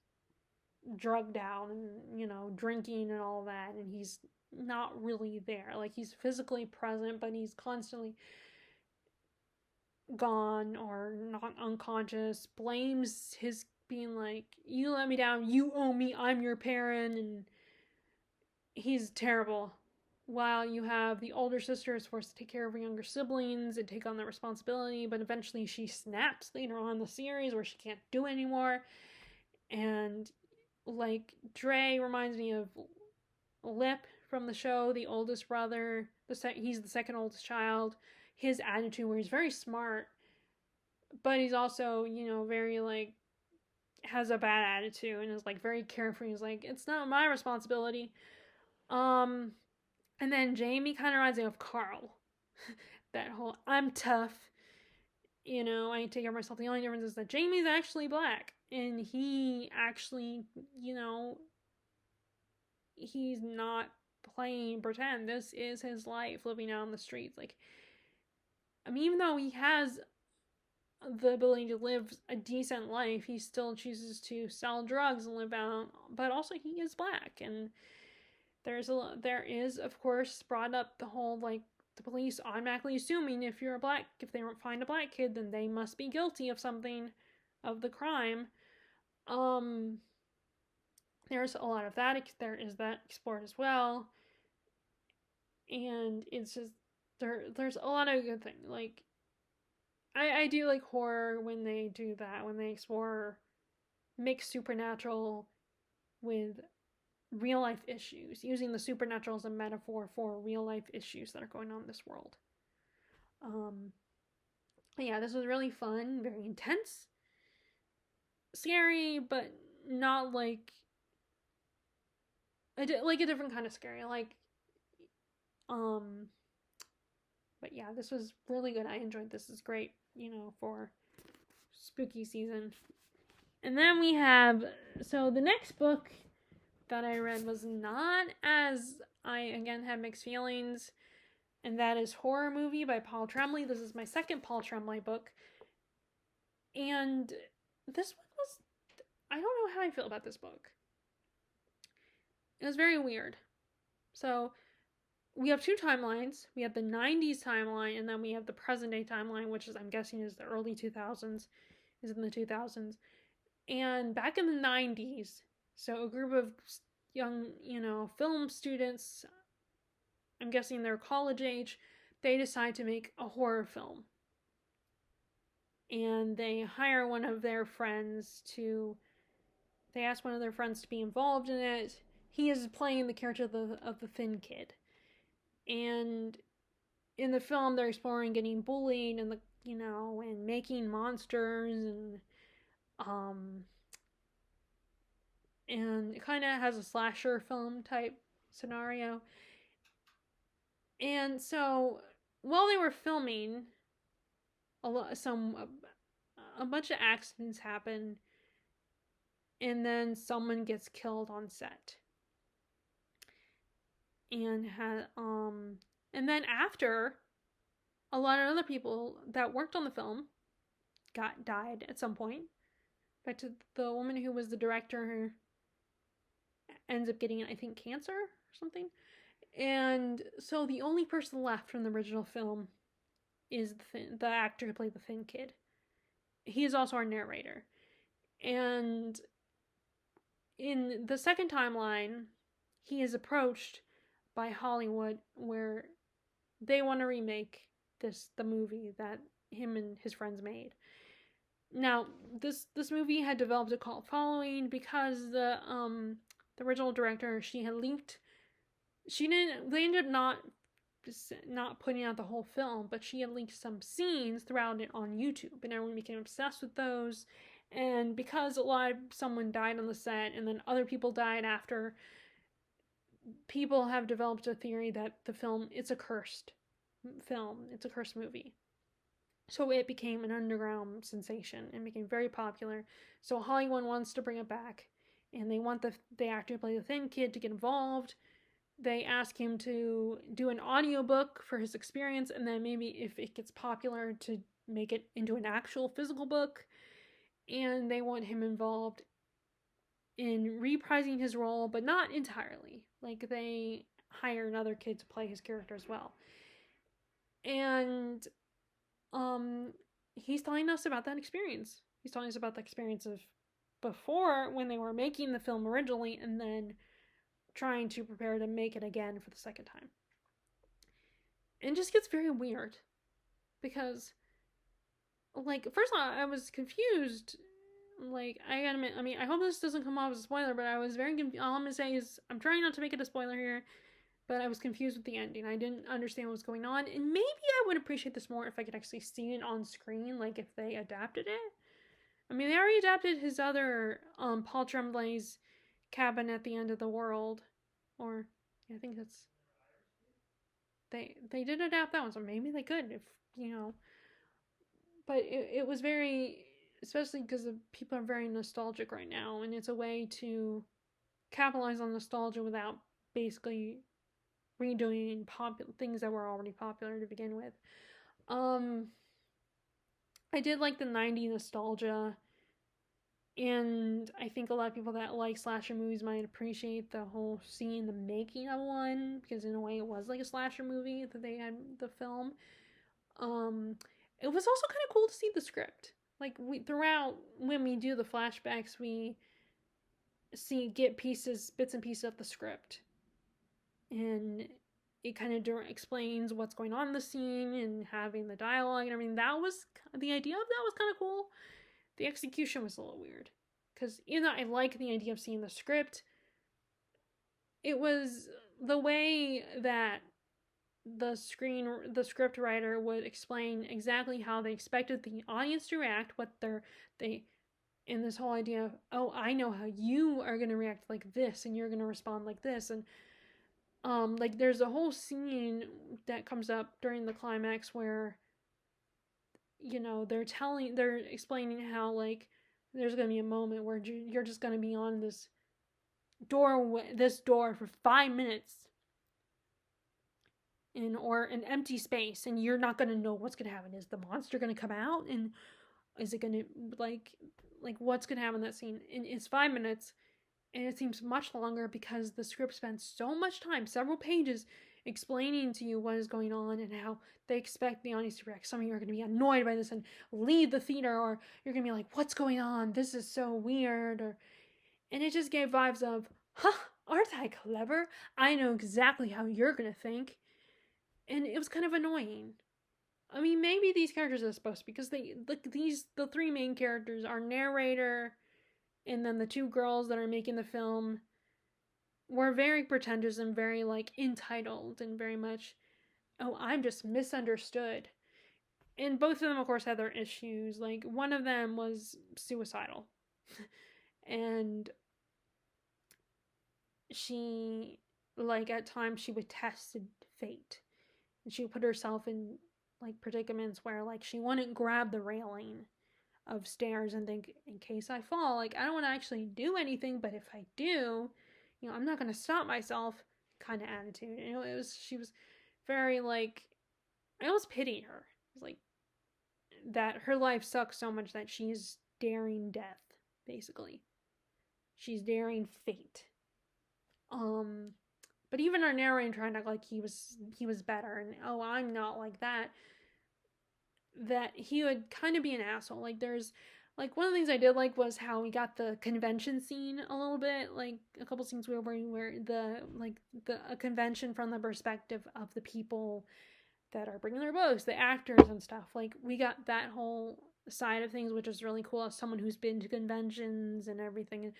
drugged out and, drinking and all that, and he's not really there. Like, he's physically present, but he's constantly gone or not unconscious, blames his being like, you let me down, you owe me, I'm your parent, and he's terrible. While you have the older sister is forced to take care of her younger siblings and take on that responsibility, but eventually she snaps later on in the series where she can't do it anymore. And, like, Dre reminds me of Lip from the show, the oldest brother. He's the second oldest child. His attitude, where he's very smart, but he's also, very, like, has a bad attitude and is, like, very carefree. He's like, it's not my responsibility. And then Jamie kind of reminds me of Carl. That whole I'm tough, I take care of myself. The only difference is that Jamie's actually black. And he actually, he's not playing pretend. This is his life living out on the streets. Like, I mean, even though he has the ability to live a decent life, he still chooses to sell drugs and live out. But also, he is black, and there is of course brought up the whole like the police automatically assuming if they find a black kid, then they must be guilty of something, of the crime. Um, there's a lot of that. There is that explored as well, and it's just there's a lot of good things. Like I do like horror when they do that, when they explore mix supernatural with real life issues, using the supernatural as a metaphor for real life issues that are going on in this world. Um, yeah, this was really fun, very intense, scary, but not like a different kind of scary. Um, but yeah, this was really good. I enjoyed this. It's great, for spooky season. And then we have the next book that I read was not as I again had mixed feelings, and that is Horror Movie by Paul Tremblay. This is my second Paul Tremblay book, and this one was, I don't know how I feel about this book. It was very weird. So we have two timelines. We have the 90s timeline, and then we have the present day timeline, which is, I'm guessing, is the early 2000s, is in the 2000s. And back in the 90s, so a group of young, film students, I'm guessing they're college age, they decide to make a horror film. And they hire one of their friends they ask one of their friends to be involved in it. He is playing the character of the thin kid. And in the film, they're exploring getting bullied and and making monsters, and it kind of has a slasher film type scenario. And so while they were filming, a bunch of accidents happen, and then someone gets killed on set. And then after, a lot of other people that worked on the film died at some point. But to the woman who was the director ends up getting, I think, cancer or something. And so the only person left from the original film is the actor who played the thin kid. He is also our narrator. And in the second timeline, he is approached by Hollywood where they want to remake the movie that him and his friends made. Now, this movie had developed a cult following because the original director, they ended up not putting out the whole film, but she had leaked some scenes throughout it on YouTube, and everyone became obsessed with those. And because someone died on the set, and then other people died after, people have developed a theory that the film, it's a cursed film, it's a cursed movie. So it became an underground sensation and became very popular. So Hollywood wants to bring it back, and they want the actor to play the thin kid to get involved. They ask him to do an audiobook for his experience, and then maybe if it gets popular, to make it into an actual physical book. And they want him involved in reprising his role, but not entirely. Like, they hire another kid to play his character as well. And he's telling us about that experience. He's telling us about the experience of before, when they were making the film originally, and then trying to prepare to make it again for the second time. And it just gets very weird. Because, first of all, I was confused. I gotta admit, I hope this doesn't come off as a spoiler, but I was very confused. All I'm gonna say is, I'm trying not to make it a spoiler here, but I was confused with the ending. I didn't understand what was going on, and maybe I would appreciate this more if I could actually see it on screen, if they adapted it. They already adapted his other, Paul Tremblay's Cabin at the End of the World, or, yeah, I think that's, they did adapt that one, so maybe they could, if but it was very, especially because people are very nostalgic right now, and it's a way to capitalize on nostalgia without basically redoing things that were already popular to begin with. um I did like the 90s nostalgia, and I think a lot of people that like slasher movies might appreciate the whole seeing the making of one, because in a way it was like a slasher movie that they had the film. um it was also kind of cool to see the script. Like, we throughout, when we do the flashbacks, we get bits and pieces of the script, and it kind of explains what's going on in the scene, and having the dialogue and everything. That was the idea of that was kind of cool. The execution was a little weird, because even though I like the idea of seeing the script, it was the way that the script writer would explain exactly how they expected the audience to react, what they in this whole idea of, oh, I know how you are going to react like this, and you're going to respond like this. And like, there's a whole scene that comes up during the climax where they're explaining how, like, there's going to be a moment where you're just going to be on this door for 5 minutes, or an empty space, and you're not going to know what's going to happen. Is the monster going to come out, and is it going to, like what's going to happen in that scene? And it's 5 minutes, and it seems much longer because the script spends so much time, several pages, explaining to you what is going on and how they expect the audience to react. Some of you are going to be annoyed by this and leave the theater, or you're going to be like, what's going on? This is so weird. And it just gave vibes of, aren't I clever? I know exactly how you're going to think. And it was kind of annoying. I mean, maybe these characters are supposed to, because the three main characters, our narrator, and then the two girls that are making the film, were very pretentious and very, like, entitled, and very much, oh, I'm just misunderstood. And both of them, of course, had their issues. Like, one of them was suicidal. And she, like, at times she would test fate. And she would put herself in, like, predicaments where, like, she wouldn't grab the railing of stairs and think, in case I fall, like, I don't want to actually do anything, but if I do, I'm not going to stop myself, kind of attitude. She was very, like, I almost pitied her. It was like that her life sucks so much that she's daring death, basically. She's daring fate. But even our narrator trying to act like he was better, and, oh, I'm not like that he would kind of be an asshole. Like, there's, like, one of the things I did like was how we got the convention scene a little bit, like a couple scenes where a convention from the perspective of the people that are bringing their boats, the actors and stuff. Like, we got that whole side of things, which is really cool as someone who's been to conventions and everything. And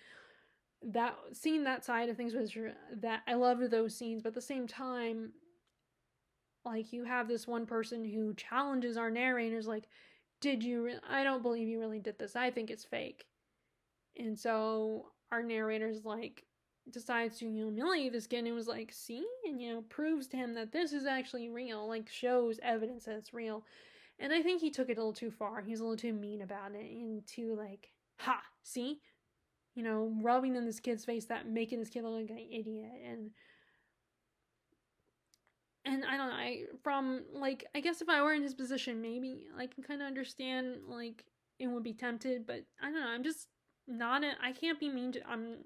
that, seeing that side of things, was that I loved those scenes. But at the same time, like, you have this one person who challenges our narrators, like, I don't believe you really did this. I think it's fake. And so our narrator's, like, decides to humiliate this kid, and was like, see? And, proves to him that this is actually real, like, shows evidence that it's real. And I think he took it a little too far. He's a little too mean about it, and too, like, ha, see? Rubbing in this kid's face, that making this kid look like an idiot. And I don't know, I guess if I were in his position, maybe I can kind of understand, like, it would be tempted, but I don't know, I'm just not I can't be mean to, I don't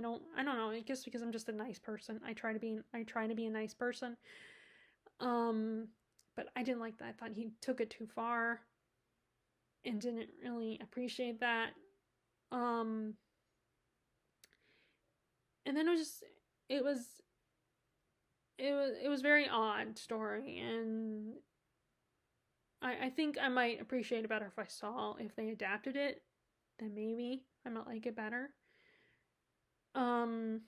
know, I guess because I'm just a nice person. I try to be a nice person. But I didn't like that. I thought he took it too far and didn't really appreciate that. And then it was very odd story, and I think I might appreciate it better if they adapted it. Then maybe I might like it better. But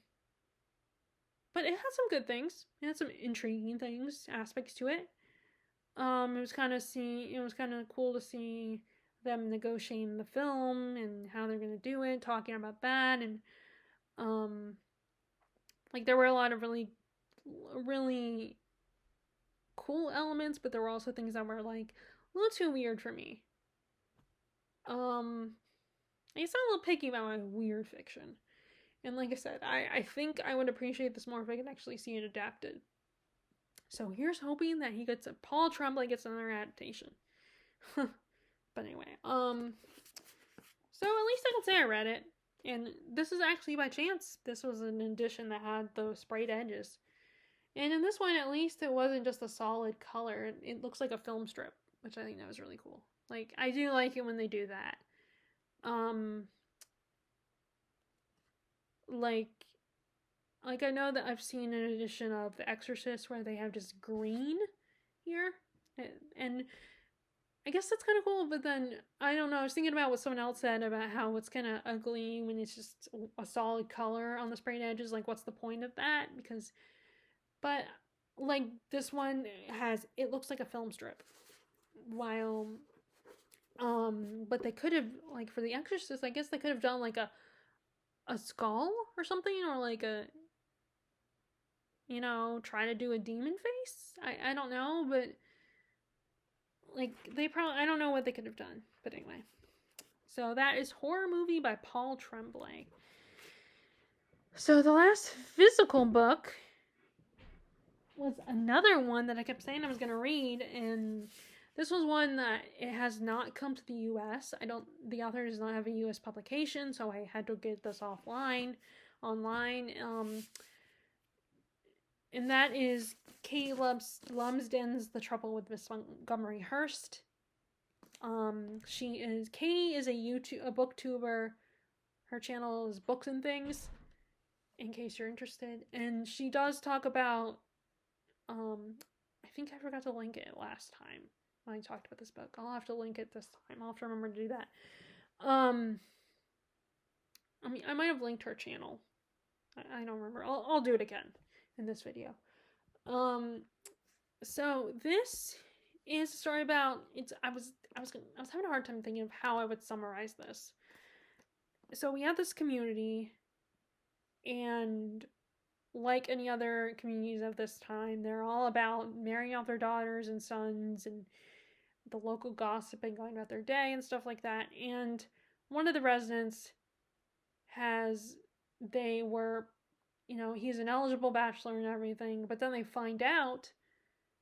it had some good things. It had some intriguing aspects to it. It was kind of cool to see them negotiating the film and how they're gonna do it, talking about that, and like, there were a lot of really cool elements, but there were also things that were like a little too weird for me. I guess I'm a little picky about my weird fiction. And like I said, I think I would appreciate this more if I could actually see it adapted. So here's hoping that Paul Tremblay gets another adaptation. But anyway, so at least I can say I read it. And this is actually by chance. This was an edition that had those sprayed edges. And in this one, at least, it wasn't just a solid color. It looks like a film strip, which I think that was really cool. Like, I do like it when they do that. Like I know that I've seen an edition of The Exorcist where they have just green here. And I guess that's kind of cool, but then, I don't know, I was thinking about what someone else said about how it's kind of ugly when it's just a solid color on the sprayed edges. Like, what's the point of that? But, like, this one it looks like a film strip. While, but they could have, like, for The Exorcist, I guess they could have done, like, a skull or something, or like try to do a demon face. I don't know, but like I don't know what they could have done. But anyway, so that is Horror Movie by Paul Tremblay. So the last physical book was another one that I kept saying I was going to read, and this was one that it has not come to the U.S. The author does not have a U.S. publication, so I had to get this online. And that is Katie Lumsden's The Trouble with Miss Montgomery Hearst. Katie is a booktuber. Her channel is Books and Things, in case you're interested. And she does talk about, I think I forgot to link it last time when I talked about this book. I'll have to link it this time. I'll have to remember to do that. I might have linked her channel. I don't remember. I'll do it again in this video. So this is a story about I was having a hard time thinking of how I would summarize this. So we have this community, and like any other communities of this time, they're all about marrying off their daughters and sons and the local gossip and going about their day and stuff like that. And one of the residents he's an eligible bachelor and everything, but then they find out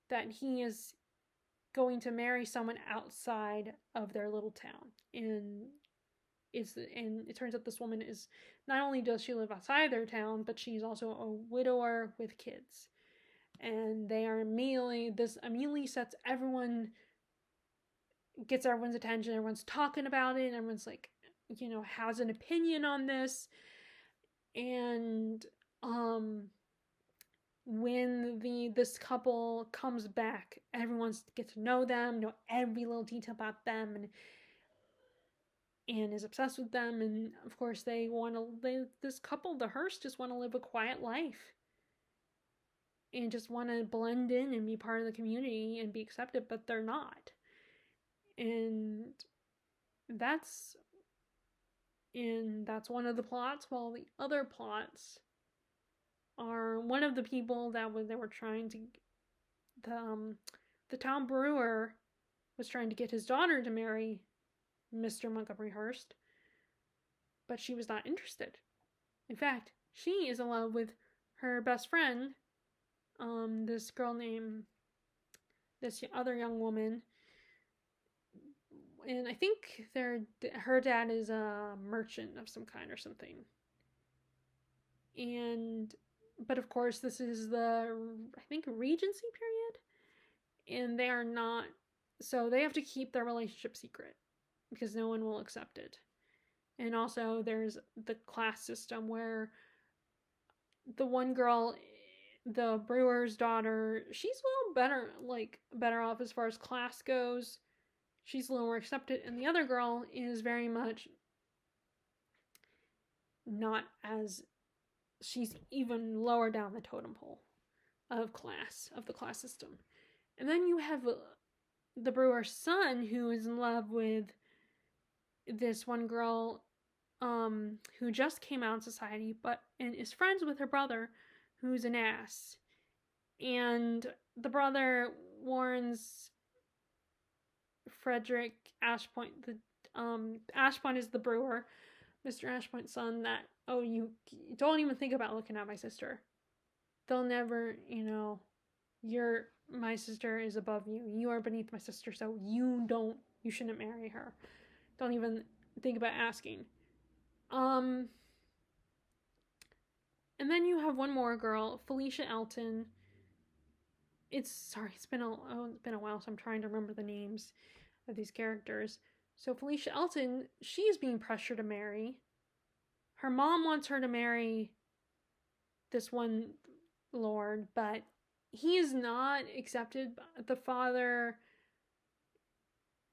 that he is going to marry someone outside of their little town. And it turns out this woman is, not only does she live outside their town, but she's also a widower with kids. And this immediately gets everyone's attention. Everyone's talking about it, and everyone's like, has an opinion on this. And when this couple comes back, everyone gets to know them, know every little detail about them, and is obsessed with them. And of course, this couple, the Hearst, just want to live a quiet life and just want to blend in and be part of the community and be accepted, but they're not. And that's one of the plots, while the other plots are one of the people that they were trying to, the town brewer was trying to get his daughter to marry Mr. Montgomery Hearst, but she was not interested. In fact, she is in love with her best friend, this other young woman, and I think her dad is a merchant of some kind or something. But of course, this is the, I think, Regency period, and they are not, so they have to keep their relationship secret because no one will accept it. And also, there's the class system where the one girl, the brewer's daughter, she's a little better off as far as class goes. She's a little more accepted, and the other girl is very much not as, she's even lower down the totem pole of the class system. And then you have the brewer's son, who is in love with this one girl who just came out in society, and is friends with her brother, who's an ass. And the brother warns Frederick Ashpoint, Ashpoint is the brewer, Mr. Ashpoint's son, that, oh, you don't even think about looking at my sister. They'll never, my sister is above you. You are beneath my sister, so you shouldn't marry her. Don't even think about asking. And then you have one more girl, Felicia Elton. It's been a while, so I'm trying to remember the names of these characters. So Felicia Elton, she's being pressured to marry. Her mom wants her to marry this one lord, but he is not accepted. The father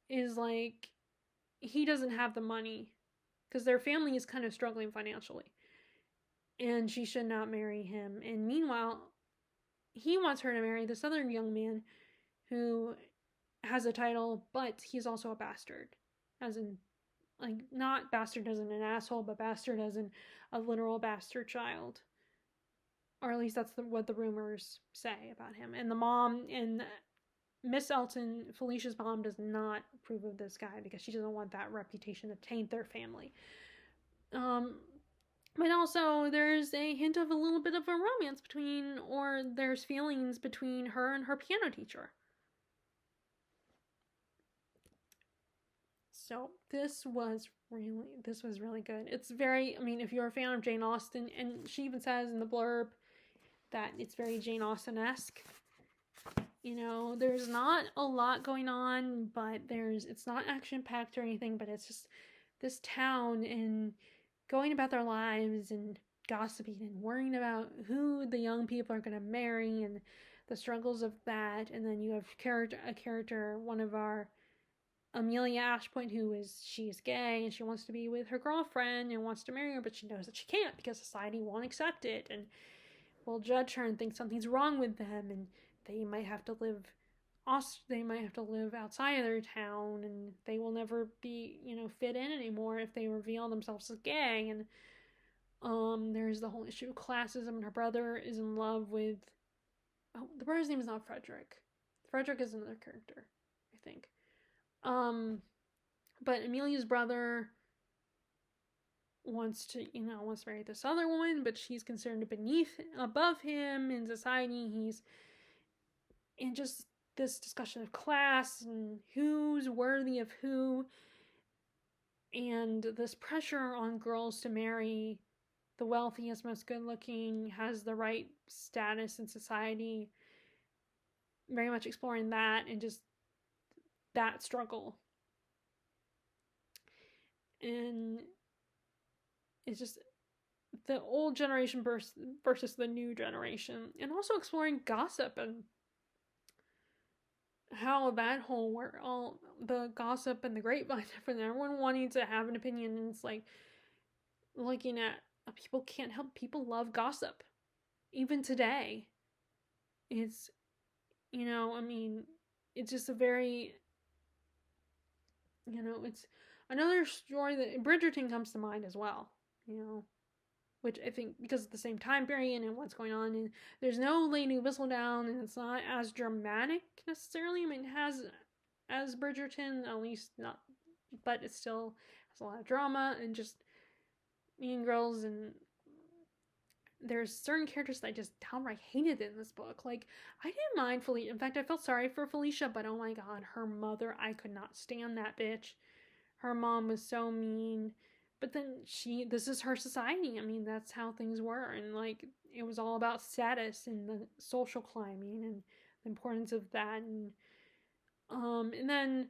is like, he doesn't have the money because their family is kind of struggling financially, and she should not marry him. And meanwhile, he wants her to marry this other young man who has a title, but he's also a bastard, as in, like, not bastard as in an asshole, but bastard as in a literal bastard child. Or at least that's what the rumors say about him. And the mom, and Miss Elton, Felicia's mom, does not approve of this guy because she doesn't want that reputation to taint their family. But also there's a hint of a little bit of a romance between, or there's feelings between her and her piano teacher. So this was really good. It's very, if you're a fan of Jane Austen, and she even says in the blurb that it's very Jane Austen-esque. There's not a lot going on, but it's not action-packed or anything, but it's just this town and going about their lives and gossiping and worrying about who the young people are going to marry and the struggles of that. And then you have a character, one of our Amelia Ashpoint, she's gay and she wants to be with her girlfriend and wants to marry her, but she knows that she can't because society won't accept it and will judge her and think something's wrong with them, and they might have to live outside of their town, and they will never be, fit in anymore if they reveal themselves as gay. And there's the whole issue of classism, and her brother is in love with, the brother's name is not Frederick. Frederick is another character, I think. But Amelia's brother wants to marry this other woman, but she's considered above him in society. And just this discussion of class and who's worthy of who, and this pressure on girls to marry the wealthiest, most good-looking, has the right status in society. Very much exploring that and just that struggle. And it's just the old generation versus the new generation, and also exploring gossip and how that whole all the gossip and the grapevine, and everyone wanting to have an opinion. And it's like looking at people can't help, people love gossip even today. It's it's just a very, it's another story that Bridgerton comes to mind as well, which I think because of the same time period and what's going on, and there's no Lady Whistledown, and it's not as dramatic necessarily. It has as Bridgerton, at least not, but it still has a lot of drama and just Mean Girls. And there's certain characters that I just downright hated in this book. Like, I didn't mind Felicia. In fact, I felt sorry for Felicia, but oh my god, her mother, I could not stand that bitch. Her mom was so mean. But then this is her society. That's how things were. And like, it was all about status and the social climbing and the importance of that. And then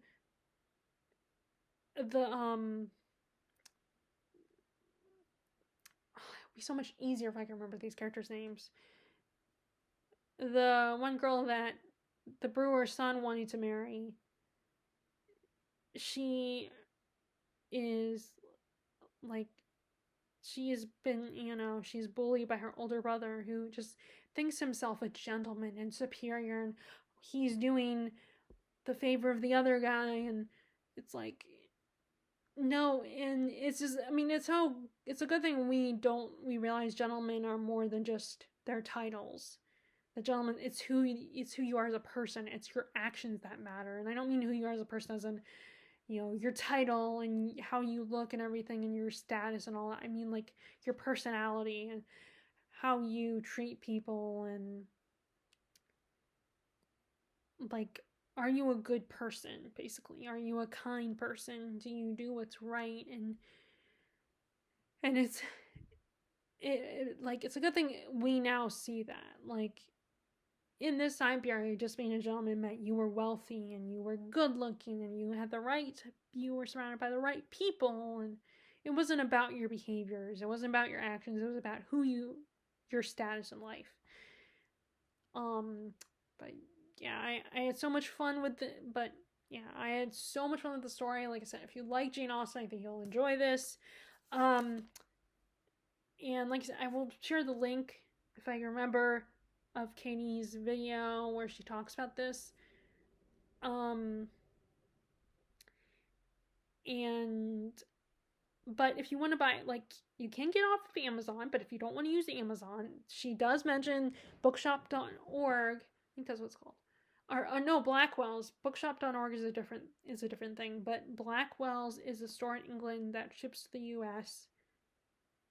it'd be so much easier if I can remember these characters' names. The one girl that the brewer's son wanted to marry, she is like, she's been, she's bullied by her older brother, who just thinks himself a gentleman and superior, and he's doing the favor of the other guy. And it's like, no. And it's just, it's a good thing we realize gentlemen are more than just their titles. The gentleman, it's who you are as a person. It's your actions that matter. And I don't mean who you are as a person as in, your title and how you look and everything and your status and all that. I mean, like, your personality and how you treat people and, like, are you a good person, basically? Are you a kind person? Do you do what's right? And it's a good thing we now see that. Like, in this time period, just being a gentleman meant you were wealthy and you were good looking and you had you were surrounded by the right people, and it wasn't about your behaviors, it wasn't about your actions, it was about your status in life. But yeah, I had so much fun with I had so much fun with the story. Like I said, if you like Jane Austen, I think you'll enjoy this. And like I said, I will share the link, if I remember, of Katie's video where she talks about this. But if you want to buy it, like, you can get off of Amazon, but if you don't want to use Amazon, she does mention bookshop.org. I think that's what it's called. Or no, Blackwell's. Bookshop.org is a different thing, but Blackwell's is a store in England that ships to the US.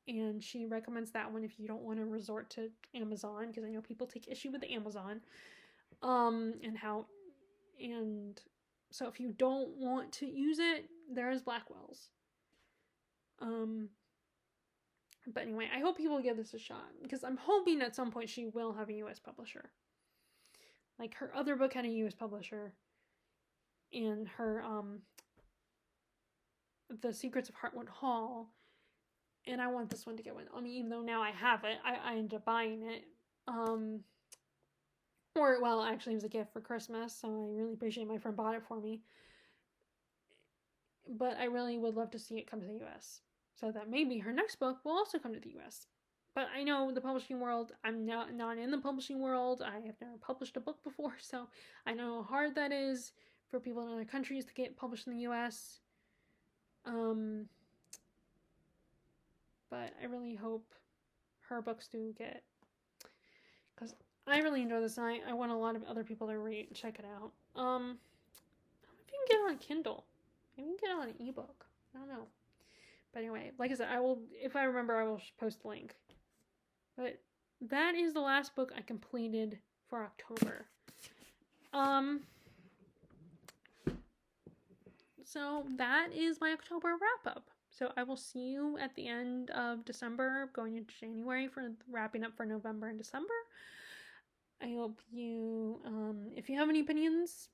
And she recommends that one if you don't want to resort to Amazon, because I know people take issue with Amazon. And so if you don't want to use it, there is Blackwell's. But anyway, I hope people give this a shot, because I'm hoping at some point she will have a US publisher. Like, her other book had a US publisher, and her The Secrets of Heartwood Hall, and I want this one to get one. I mean, even though now I have it, I ended up buying it. Actually, it was a gift for Christmas, so I really appreciate my friend bought it for me. But I really would love to see it come to the US, so that maybe her next book will also come to the US. But I know the publishing world, I'm not in the publishing world. I have never published a book before, so I know how hard that is for people in other countries to get published in the US. But I really hope her books do get, because I really enjoy this, and I want a lot of other people to check it out. If you can get it on Kindle, maybe you can get it on an ebook. I don't know. But anyway, like I said, if I remember, I will post the link. But that is the last book I completed for October. So that is my October wrap up. So I will see you at the end of December, going into January for wrapping up for November and December. I hope you, if you have any opinions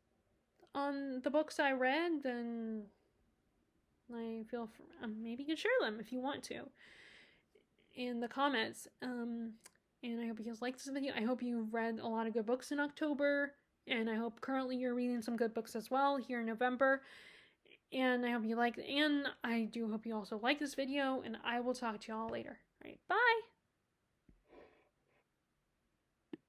on the books I read, then I feel maybe you can share them if you want to in the comments. And I hope you guys like this video. I hope you've read a lot of good books in October, and I hope currently you're reading some good books as well here in November. And I hope you like it, and I do hope you also like this video, and I will talk to y'all later. All right, bye!